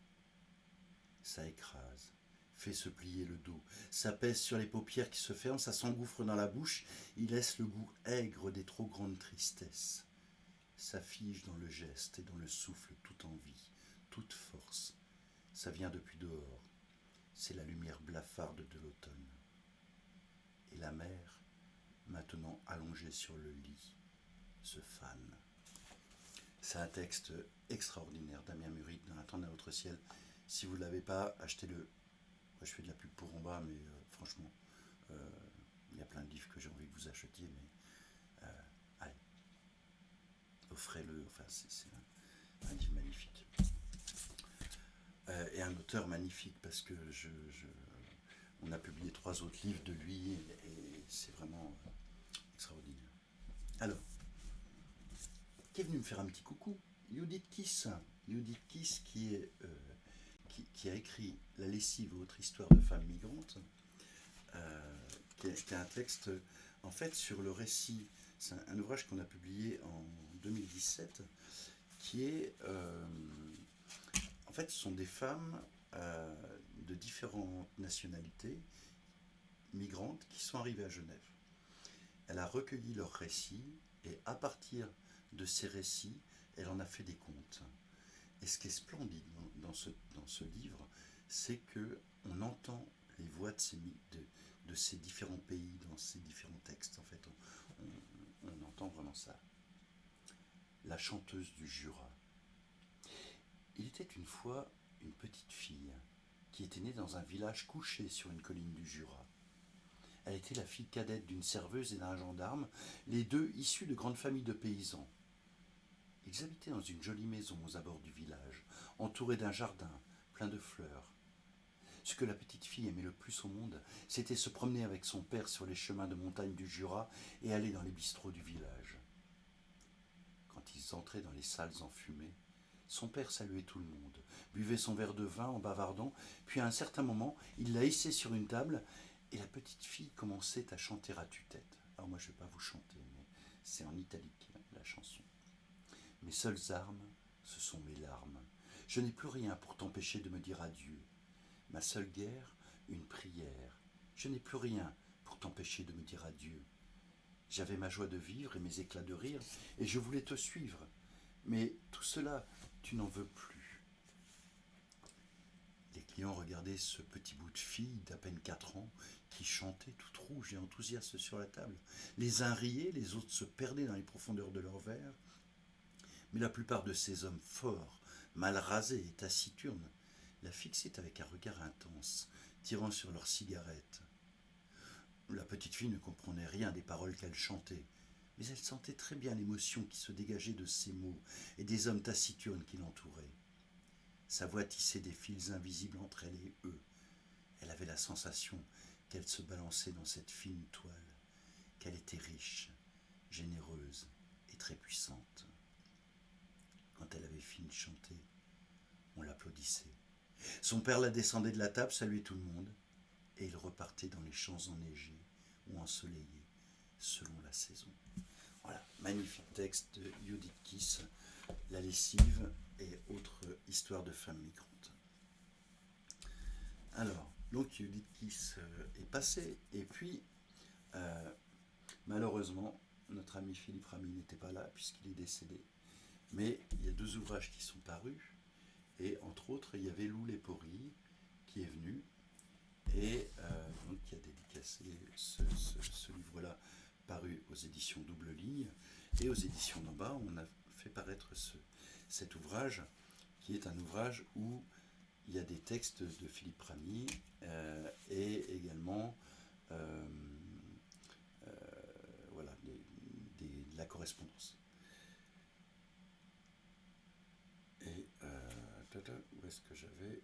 ça écrase, fait se plier le dos, ça pèse sur les paupières qui se ferment, ça s'engouffre dans la bouche, il laisse le goût aigre des trop grandes tristesses, ça fige dans le geste et dans le souffle toute envie, toute force, ça vient depuis dehors. C'est la lumière blafarde de l'automne. Et la mer, maintenant allongée sur le lit, se fane. C'est un texte extraordinaire, Damien Murite, Dans l'attente d'un autre ciel. Si vous ne l'avez pas, achetez-le. Moi, je fais de la pub pour en bas, mais franchement, il y a plein de livres que j'ai envie que vous achetiez, mais allez, offrez-le. Enfin, c'est un livre magnifique. Et un auteur magnifique, parce que on a publié 3 autres livres de lui, et c'est vraiment extraordinaire. Alors, qui est venu me faire un petit coucou? Judith Kiss. Judith Kiss qui a écrit La lessive, autre histoire de femme migrante, qui est un texte, en fait, sur le récit. C'est un ouvrage qu'on a publié en 2017, qui est... en En fait, ce sont des femmes de différentes nationalités, migrantes, qui sont arrivées à Genève. Elle a recueilli leurs récits et à partir de ces récits, elle en a fait des contes. Et ce qui est splendide dans ce livre, c'est que on entend les voix de ces différents pays dans ces différents textes. En fait, on entend vraiment ça. La chanteuse du Jura. Il était une fois une petite fille qui était née dans un village couché sur une colline du Jura. Elle était la fille cadette d'une serveuse et d'un gendarme, les deux issus de grandes familles de paysans. Ils habitaient dans une jolie maison aux abords du village, entourée d'un jardin plein de fleurs. Ce que la petite fille aimait le plus au monde, c'était se promener avec son père sur les chemins de montagne du Jura et aller dans les bistrots du village. Quand ils entraient dans les salles enfumées, son père saluait tout le monde, buvait son verre de vin en bavardant, puis à un certain moment, il la hissait sur une table et la petite fille commençait à chanter à tue-tête. Alors moi je ne vais pas vous chanter, mais c'est en italique la chanson. Mes seules armes, ce sont mes larmes. Je n'ai plus rien pour t'empêcher de me dire adieu. Ma seule guerre, une prière. Je n'ai plus rien pour t'empêcher de me dire adieu. J'avais ma joie de vivre et mes éclats de rire, et je voulais te suivre. Mais tout cela, tu n'en veux plus. Les clients regardaient ce petit bout de fille d'à peine 4 ans qui chantait toute rouge et enthousiaste sur la table. Les uns riaient, les autres se perdaient dans les profondeurs de leurs verres. Mais la plupart de ces hommes forts, mal rasés et taciturnes, la fixaient avec un regard intense, tirant sur leurs cigarettes. La petite fille ne comprenait rien des paroles qu'elle chantait, mais elle sentait très bien l'émotion qui se dégageait de ces mots et des hommes taciturnes qui l'entouraient. Sa voix tissait des fils invisibles entre elle et eux. Elle avait la sensation qu'elle se balançait dans cette fine toile, qu'elle était riche, généreuse et très puissante. Quand elle avait fini de chanter, on l'applaudissait. Son père la descendait de la table, saluait tout le monde, et il repartait dans les champs enneigés ou ensoleillés, selon la saison. Voilà, magnifique texte de Judith Kiss, La lessive et autres histoires de femmes migrantes. Alors, donc Judith Kiss est passée, et puis, malheureusement, notre ami Philippe Ramy n'était pas là, puisqu'il est décédé. Mais il y a 2 ouvrages qui sont parus, et entre autres, il y avait Lou Lepori qui est venu, et donc qui a dédicacé ce livre-là, paru aux éditions Double Ligne, et aux éditions Namba, on a fait paraître cet ouvrage, qui est un ouvrage où il y a des textes de Philippe Ramy, et également voilà, de la correspondance. Et où est-ce que j'avais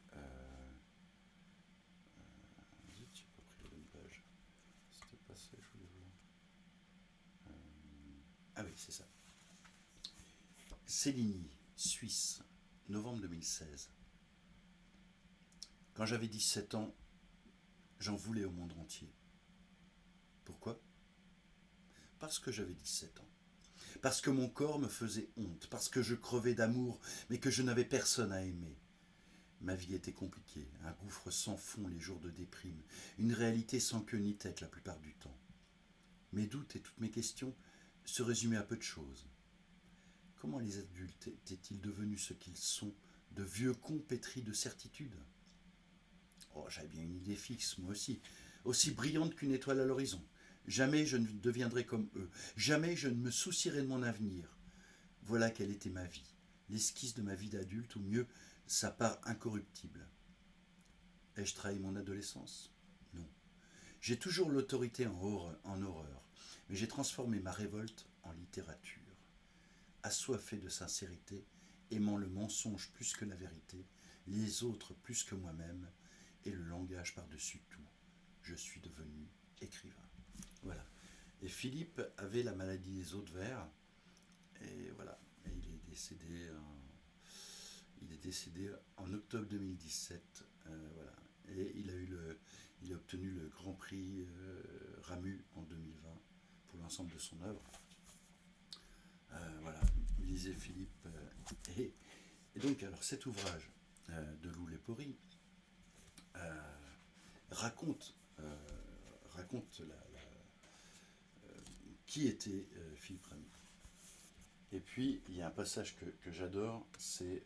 zut, j'ai pas pris la bonne page. C'était pas ça, je voulais voir. Ah oui, c'est ça. Céligny, Suisse, novembre 2016. Quand j'avais 17 ans, j'en voulais au monde entier. Pourquoi ? Parce que j'avais 17 ans. Parce que mon corps me faisait honte, parce que je crevais d'amour, mais que je n'avais personne à aimer. Ma vie était compliquée, un gouffre sans fond les jours de déprime, une réalité sans queue ni tête la plupart du temps. Mes doutes et toutes mes questions se résumaient à peu de choses. Comment les adultes étaient-ils devenus ce qu'ils sont, de vieux cons pétris de certitude ? Oh, j'avais bien une idée fixe, moi aussi brillante qu'une étoile à l'horizon. Jamais je ne deviendrai comme eux, jamais je ne me soucierai de mon avenir. Voilà quelle était ma vie, l'esquisse de ma vie d'adulte, ou mieux, sa part incorruptible. Ai-je trahi mon adolescence ? Non. J'ai toujours l'autorité en horreur, mais j'ai transformé ma révolte en littérature. Assoiffé de sincérité, aimant le mensonge plus que la vérité, les autres plus que moi-même, et le langage par-dessus tout, je suis devenu écrivain. Voilà. Et Philippe avait la maladie des os de verre, et voilà. Et il est décédé en octobre 2017, voilà. Et il a obtenu le Grand Prix Ramu en 2020 pour l'ensemble de son œuvre. Voilà, lisez Philippe. Et donc, alors cet ouvrage, de Lou Lepori, raconte, qui était Philippe Ramy. Et puis, il y a un passage que j'adore, c'est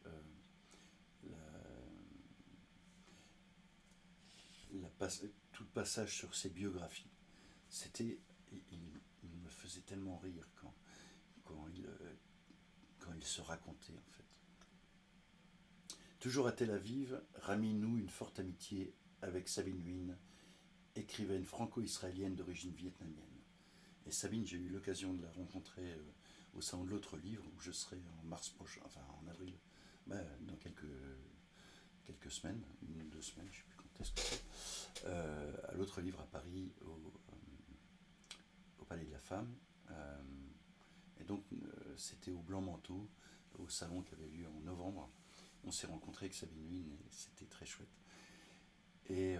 tout le passage sur ses biographies. C'était, il me faisait tellement rire quand, quand il se racontait, en fait. Toujours à Tel Aviv, Ramy noue une forte amitié avec Sabine Huynh, écrivaine franco-israélienne d'origine vietnamienne. Et Sabine, j'ai eu l'occasion de la rencontrer au salon de l'autre livre, où je serai en mars prochain, enfin en avril, dans quelques semaines, 1 ou 2 semaines, je ne sais plus quand est-ce que c'est, à l'autre livre à Paris, au Palais de la Femme. Et donc, c'était au Blanc Manteau, au salon qui avait lieu en novembre. On s'est rencontrés avec Sabine Huynh et c'était très chouette. Et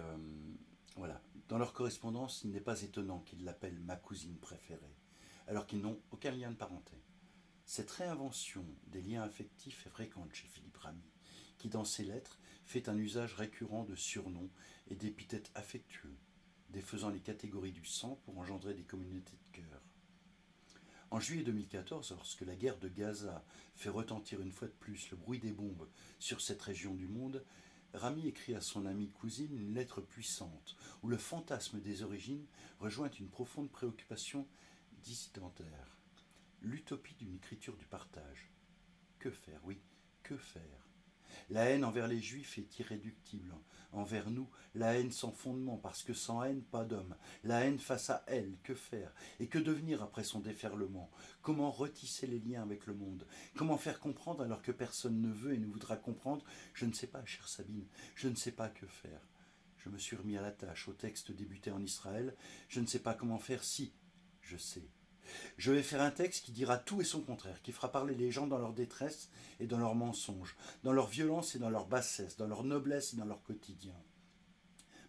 voilà. Dans leur correspondance, il n'est pas étonnant qu'ils l'appellent ma cousine préférée, alors qu'ils n'ont aucun lien de parenté. Cette réinvention des liens affectifs est fréquente chez Philippe Ramy, qui dans ses lettres fait un usage récurrent de surnoms et d'épithètes affectueux, défaisant les catégories du sang pour engendrer des communautés de cœur. En juillet 2014, lorsque la guerre de Gaza fait retentir une fois de plus le bruit des bombes sur cette région du monde, Ramy écrit à son amie cousine une lettre puissante, où le fantasme des origines rejoint une profonde préoccupation dissidentaire. L'utopie d'une écriture du partage. Que faire, oui, que faire? La haine envers les Juifs est irréductible. Envers nous, la haine sans fondement, parce que sans haine, pas d'homme. La haine face à elle, que faire? Et que devenir après son déferlement? Comment retisser les liens avec le monde? Comment faire comprendre alors que personne ne veut et ne voudra comprendre? Je ne sais pas, chère Sabine, je ne sais pas que faire. Je me suis remis à la tâche, au texte débuté en Israël. Je ne sais pas comment faire si, je sais. Je vais faire un texte qui dira tout et son contraire, qui fera parler les gens dans leur détresse et dans leurs mensonges, dans leur violence et dans leur bassesse, dans leur noblesse et dans leur quotidien.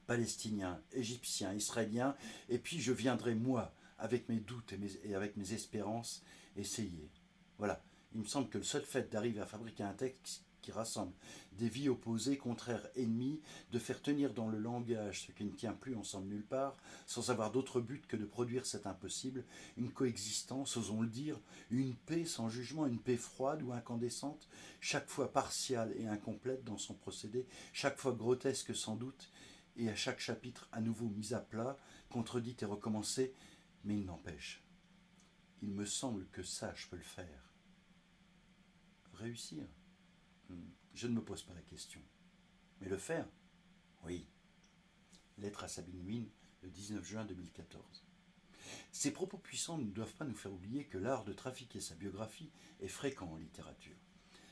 Palestiniens, Égyptiens, Israéliens, et puis je viendrai, moi, avec mes doutes et avec mes espérances, essayer. Voilà. Il me semble que le seul fait d'arriver à fabriquer un texte qui rassemble des vies opposées, contraires, ennemies, de faire tenir dans le langage ce qui ne tient plus ensemble nulle part, sans avoir d'autre but que de produire cet impossible, une coexistence, osons le dire, une paix sans jugement, une paix froide ou incandescente, chaque fois partiale et incomplète dans son procédé, chaque fois grotesque sans doute, et à chaque chapitre à nouveau mis à plat, contredit et recommencé, mais il n'empêche. Il me semble que ça, je peux le faire. Réussir? Je ne me pose pas la question. Mais le faire? Oui. Lettre à Sabine Huynh, le 19 juin 2014. Ces propos puissants ne doivent pas nous faire oublier que l'art de trafiquer sa biographie est fréquent en littérature.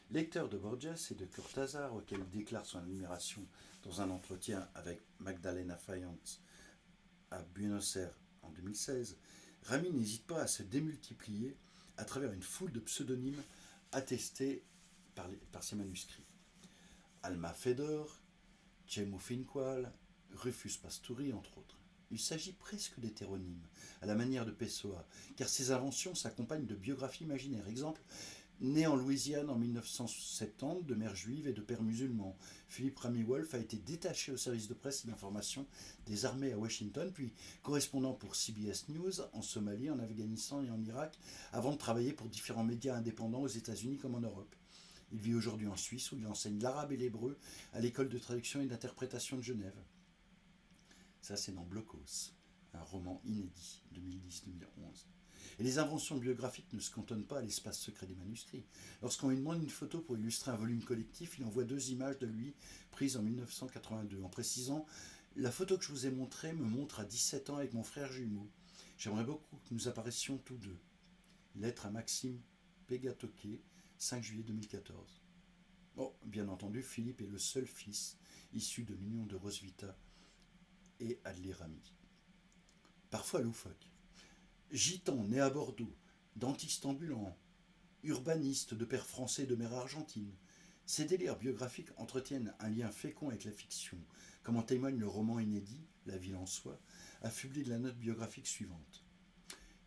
Lecteur de Borges et de Cortázar, auquel il déclare son admiration dans un entretien avec Magdalena Fayant à Buenos Aires en 2016, Ramy n'hésite pas à se démultiplier à travers une foule de pseudonymes attestés par ses manuscrits. Alma Fedor, Chemo Finqual, Rufus Pasturi, entre autres. Il s'agit presque d'hétéronymes, à la manière de Pessoa, car ses inventions s'accompagnent de biographies imaginaires. Exemple, né en Louisiane en 1970, de mère juive et de père musulman, Philippe Ramy Wolf a été détaché au service de presse et d'information des armées à Washington, puis correspondant pour CBS News en Somalie, en Afghanistan et en Irak, avant de travailler pour différents médias indépendants aux États-Unis comme en Europe. Il vit aujourd'hui en Suisse où il enseigne l'arabe et l'hébreu à l'école de traduction et d'interprétation de Genève. Ça, c'est dans Blocos, un roman inédit, 2010-2011. Et les inventions biographiques ne se cantonnent pas à l'espace secret des manuscrits. Lorsqu'on lui demande une photo pour illustrer un volume collectif, il envoie 2 images de lui prises en 1982, en précisant « La photo que je vous ai montrée me montre à 17 ans avec mon frère jumeau. J'aimerais beaucoup que nous apparaissions tous deux. » Lettre à Maxime Pegatoke, 5 juillet 2014. Bon, bien entendu, Philippe est le seul fils issu de l'union de Roswitha et Adlé Ramy. Parfois loufoque. Gitan, né à Bordeaux, dentiste ambulant, urbaniste de père français et de mère argentine. Ces délires biographiques entretiennent un lien fécond avec la fiction, comme en témoigne le roman inédit, La ville en soi, affublé de la note biographique suivante.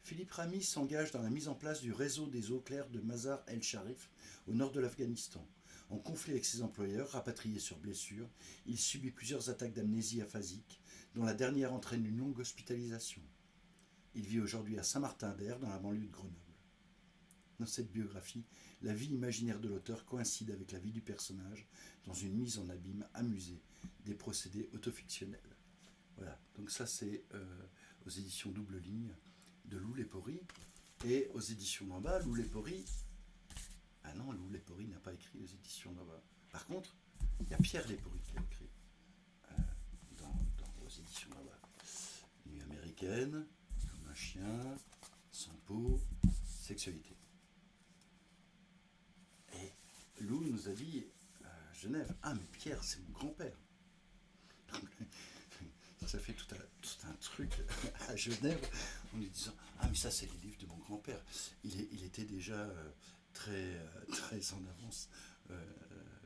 Philippe Ramy s'engage dans la mise en place du réseau des eaux claires de Mazar el-Sharif, au nord de l'Afghanistan. En conflit avec ses employeurs, rapatrié sur blessure, il subit plusieurs attaques d'amnésie aphasique, dont la dernière entraîne une longue hospitalisation. Il vit aujourd'hui à Saint-Martin-d'Hères, dans la banlieue de Grenoble. Dans cette biographie, la vie imaginaire de l'auteur coïncide avec la vie du personnage dans une mise en abîme amusée des procédés autofictionnels. Voilà, donc ça c'est aux éditions Double Ligne de Lou Lepori, et aux éditions Nova, Lou Lepori. Ah non, Lou Lepori n'a pas écrit aux éditions Nova. Par contre, il y a Pierre Lepori qui a écrit aux éditions Nova. Nuit américaine, comme un chien, sans peau, sexualité. Et Lou nous a dit à Genève, ah mais Pierre, c'est mon grand-père. Ça fait tout un truc à Genève en lui disant, ah mais ça c'est les livres de mon grand-père. Il était déjà très en avance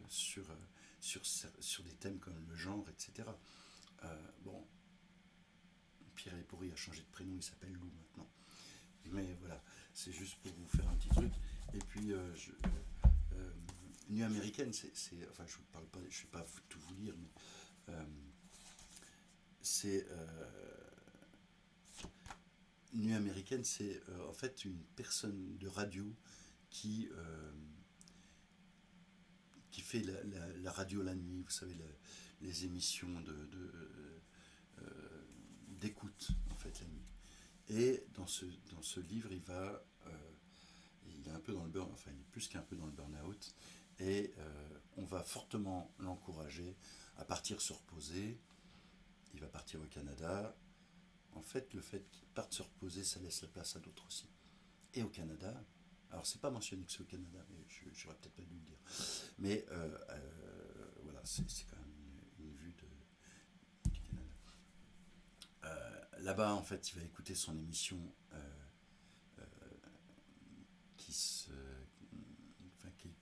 sur des thèmes comme le genre, etc. Bon, Pierre Lepori a changé de prénom, il s'appelle Lou maintenant. Mais voilà, c'est juste pour vous faire un petit truc. Et puis, Nuit américaine, enfin, je ne parle pas, je ne vais pas tout vous lire, mais c'est Nuit américaine, c'est en fait une personne de radio qui fait la radio la nuit, vous savez, les émissions d'écoute en fait la nuit. Et dans ce livre, il est un peu dans le burn, enfin il est plus qu'un peu dans le burn-out, et on va fortement l'encourager à partir se reposer. Il va partir au Canada. En fait, le fait qu'il parte se reposer, ça laisse la place à d'autres aussi. Et au Canada, alors c'est pas mentionné que c'est au Canada, mais j'aurais peut-être pas dû le dire. Mais voilà, c'est quand même une vue du Canada. Là-bas, en fait, il va écouter son émission qui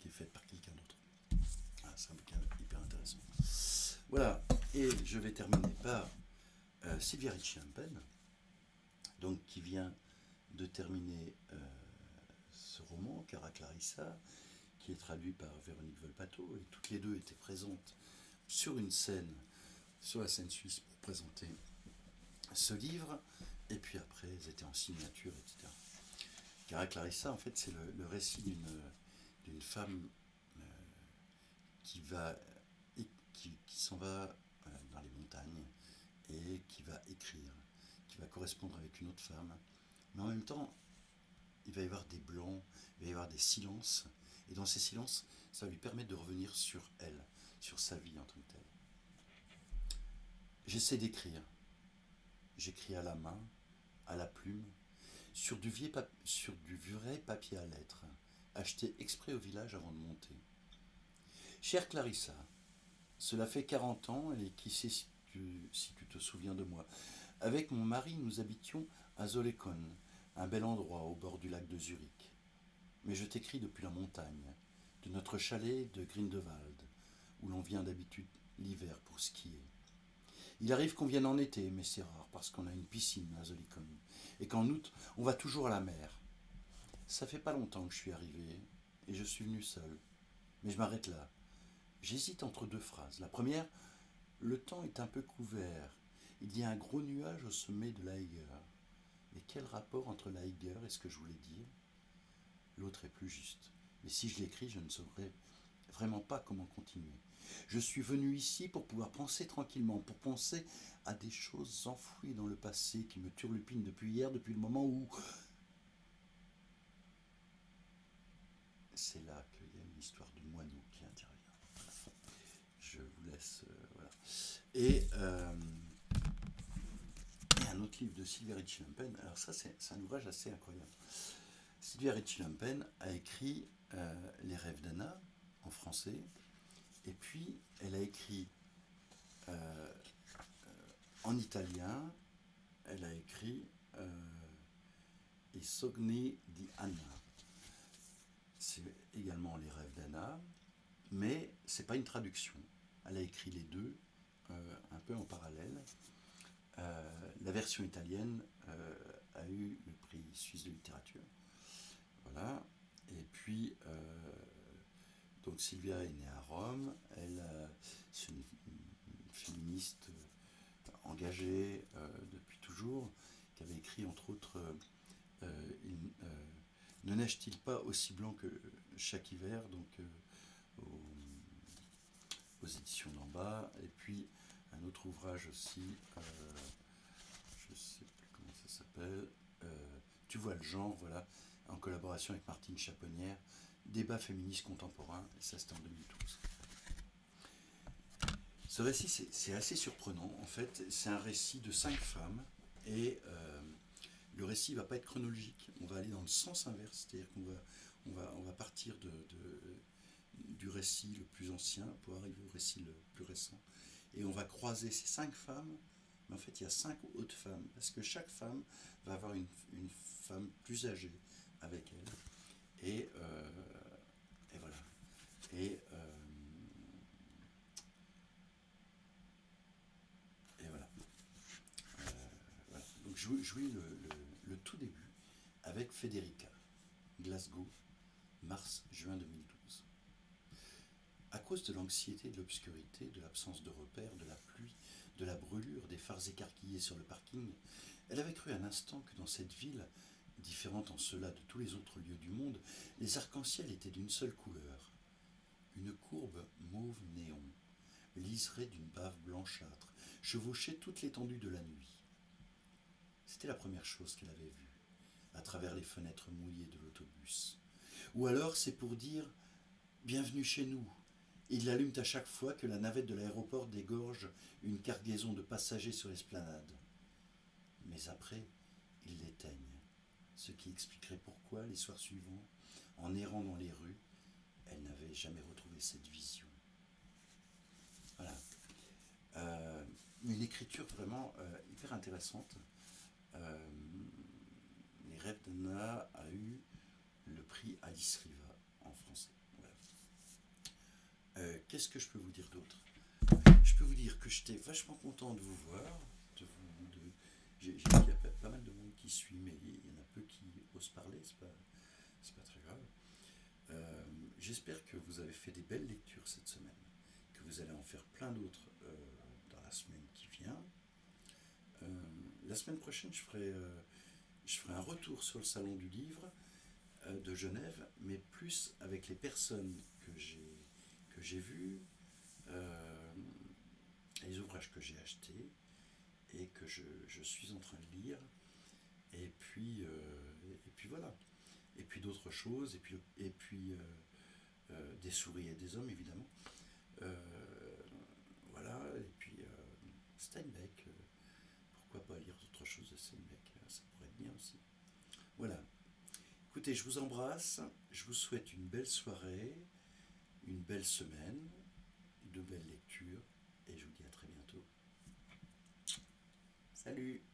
est faite par quelqu'un d'autre. Ah, c'est un bouquin hyper intéressant. Voilà, et je vais terminer par Sylvia Ricci-Lampen, donc qui vient de terminer ce roman, Cara Clarissa, qui est traduit par Véronique Volpato, et toutes les deux étaient présentes sur une scène, sur la scène suisse, pour présenter ce livre, et puis après, elles étaient en signature, etc. Cara Clarissa, en fait, c'est le récit d'une femme qui s'en va dans les montagnes et qui va écrire, qui va correspondre avec une autre femme. Mais en même temps, il va y avoir des blancs, il va y avoir des silences. Et dans ces silences, ça va lui permettre de revenir sur elle, sur sa vie en tant que telle. J'essaie d'écrire. J'écris à la main, à la plume, sur du vrai papier à lettres, acheté exprès au village avant de monter. Chère Clarissa, cela fait 40 ans, et qui sait si tu te souviens de moi. Avec mon mari, nous habitions à Zollekon, un bel endroit au bord du lac de Zurich. Mais je t'écris depuis la montagne, de notre chalet de Grindewald, où l'on vient d'habitude l'hiver pour skier. Il arrive qu'on vienne en été, mais c'est rare parce qu'on a une piscine à Zollekon, et qu'en août, on va toujours à la mer. Ça fait pas longtemps que je suis arrivé, et je suis venu seul. Mais je m'arrête là. J'hésite entre deux phrases. La première, le temps est un peu couvert. Il y a un gros nuage au sommet de l'Eiger. Mais quel rapport entre l'Eiger et ce que je voulais dire? L'autre est plus juste. Mais si je l'écris, je ne saurais vraiment pas comment continuer. Je suis venu ici pour pouvoir penser tranquillement, pour penser à des choses enfouies dans le passé qui me turlupinent depuis hier, depuis le moment où... C'est là qu'il y a une histoire de moineau qui intervient. Je vous laisse... voilà. Et un autre livre de Sylvia Ricci-Lampen, alors ça c'est un ouvrage assez incroyable. Sylvia Ricci-Lampen a écrit Les rêves d'Anna en français, et puis elle a écrit en italien, elle a écrit I sogni di Anna. C'est également Les rêves d'Anna, mais c'est pas une traduction. Elle a écrit les deux un peu en parallèle. La version italienne a eu le prix suisse de littérature. Voilà. Et puis, Donc Sylvia est née à Rome, c'est une féministe engagée depuis toujours, qui avait écrit entre autres Ne neige-t-il pas aussi blanc que chaque hiver, donc aux, aux éditions d'en bas, et puis un autre ouvrage aussi, je ne sais plus comment ça s'appelle, Tu vois le genre, voilà, en collaboration avec Martine Chaponnière, Débat féministe contemporain, et ça c'était en 2012. Ce récit, c'est assez surprenant. En fait, c'est un récit de 5 femmes et le récit ne va pas être chronologique. On va aller dans le sens inverse, c'est-à-dire qu'on va partir du récit le plus ancien pour arriver au récit le plus récent. Et on va croiser ces 5 femmes, mais en fait, il y a 5 autres femmes, parce que chaque femme va avoir une femme plus âgée avec elle. Et voilà. Et, et voilà. Voilà. Donc jouer le tout début avec Federica, Glasgow, mars-juin 2012. À cause de l'anxiété, de l'obscurité, de l'absence de repères, de la pluie, de la brûlure, des phares écarquillés sur le parking, elle avait cru un instant que dans cette ville, différente en cela de tous les autres lieux du monde, les arcs-en-ciel étaient d'une seule couleur. Une courbe mauve néon, liserée d'une bave blanchâtre, chevauchait toute l'étendue de la nuit. C'était la première chose qu'elle avait vue, à travers les fenêtres mouillées de l'autobus. Ou alors c'est pour dire « Bienvenue chez nous ». Ils l'allument à chaque fois que la navette de l'aéroport dégorge une cargaison de passagers sur l'esplanade. Mais après, ils l'éteignent, ce qui expliquerait pourquoi, les soirs suivants, en errant dans les rues, elle n'avait jamais retrouvé cette vision. Voilà. Une écriture vraiment hyper intéressante. Les rêves d'Anna a eu le prix Alice Riva en français. Voilà. Qu'est-ce que je peux vous dire d'autre? Je peux vous dire que j'étais vachement content de vous voir. J'ai vu qu'il y a pas mal de monde qui suit, mais il y en a peu qui osent parler, c'est pas très grave. J'espère que vous avez fait des belles lectures cette semaine, que vous allez en faire plein d'autres dans la semaine qui vient. La semaine prochaine, je ferai un retour sur le salon du livre de Genève, mais plus avec les personnes que j'ai vues, les ouvrages que j'ai achetés et que je suis en train de lire. Et puis voilà. Et puis d'autres choses, et puis des souris et des hommes, évidemment. Voilà, et puis Steinbeck. Pourquoi pas lire d'autres choses de Steinbeck? Ça pourrait être bien aussi. Voilà. Écoutez, je vous embrasse. Je vous souhaite une belle soirée, une belle semaine, de belles lectures. Et je vous dis à très bientôt. Salut!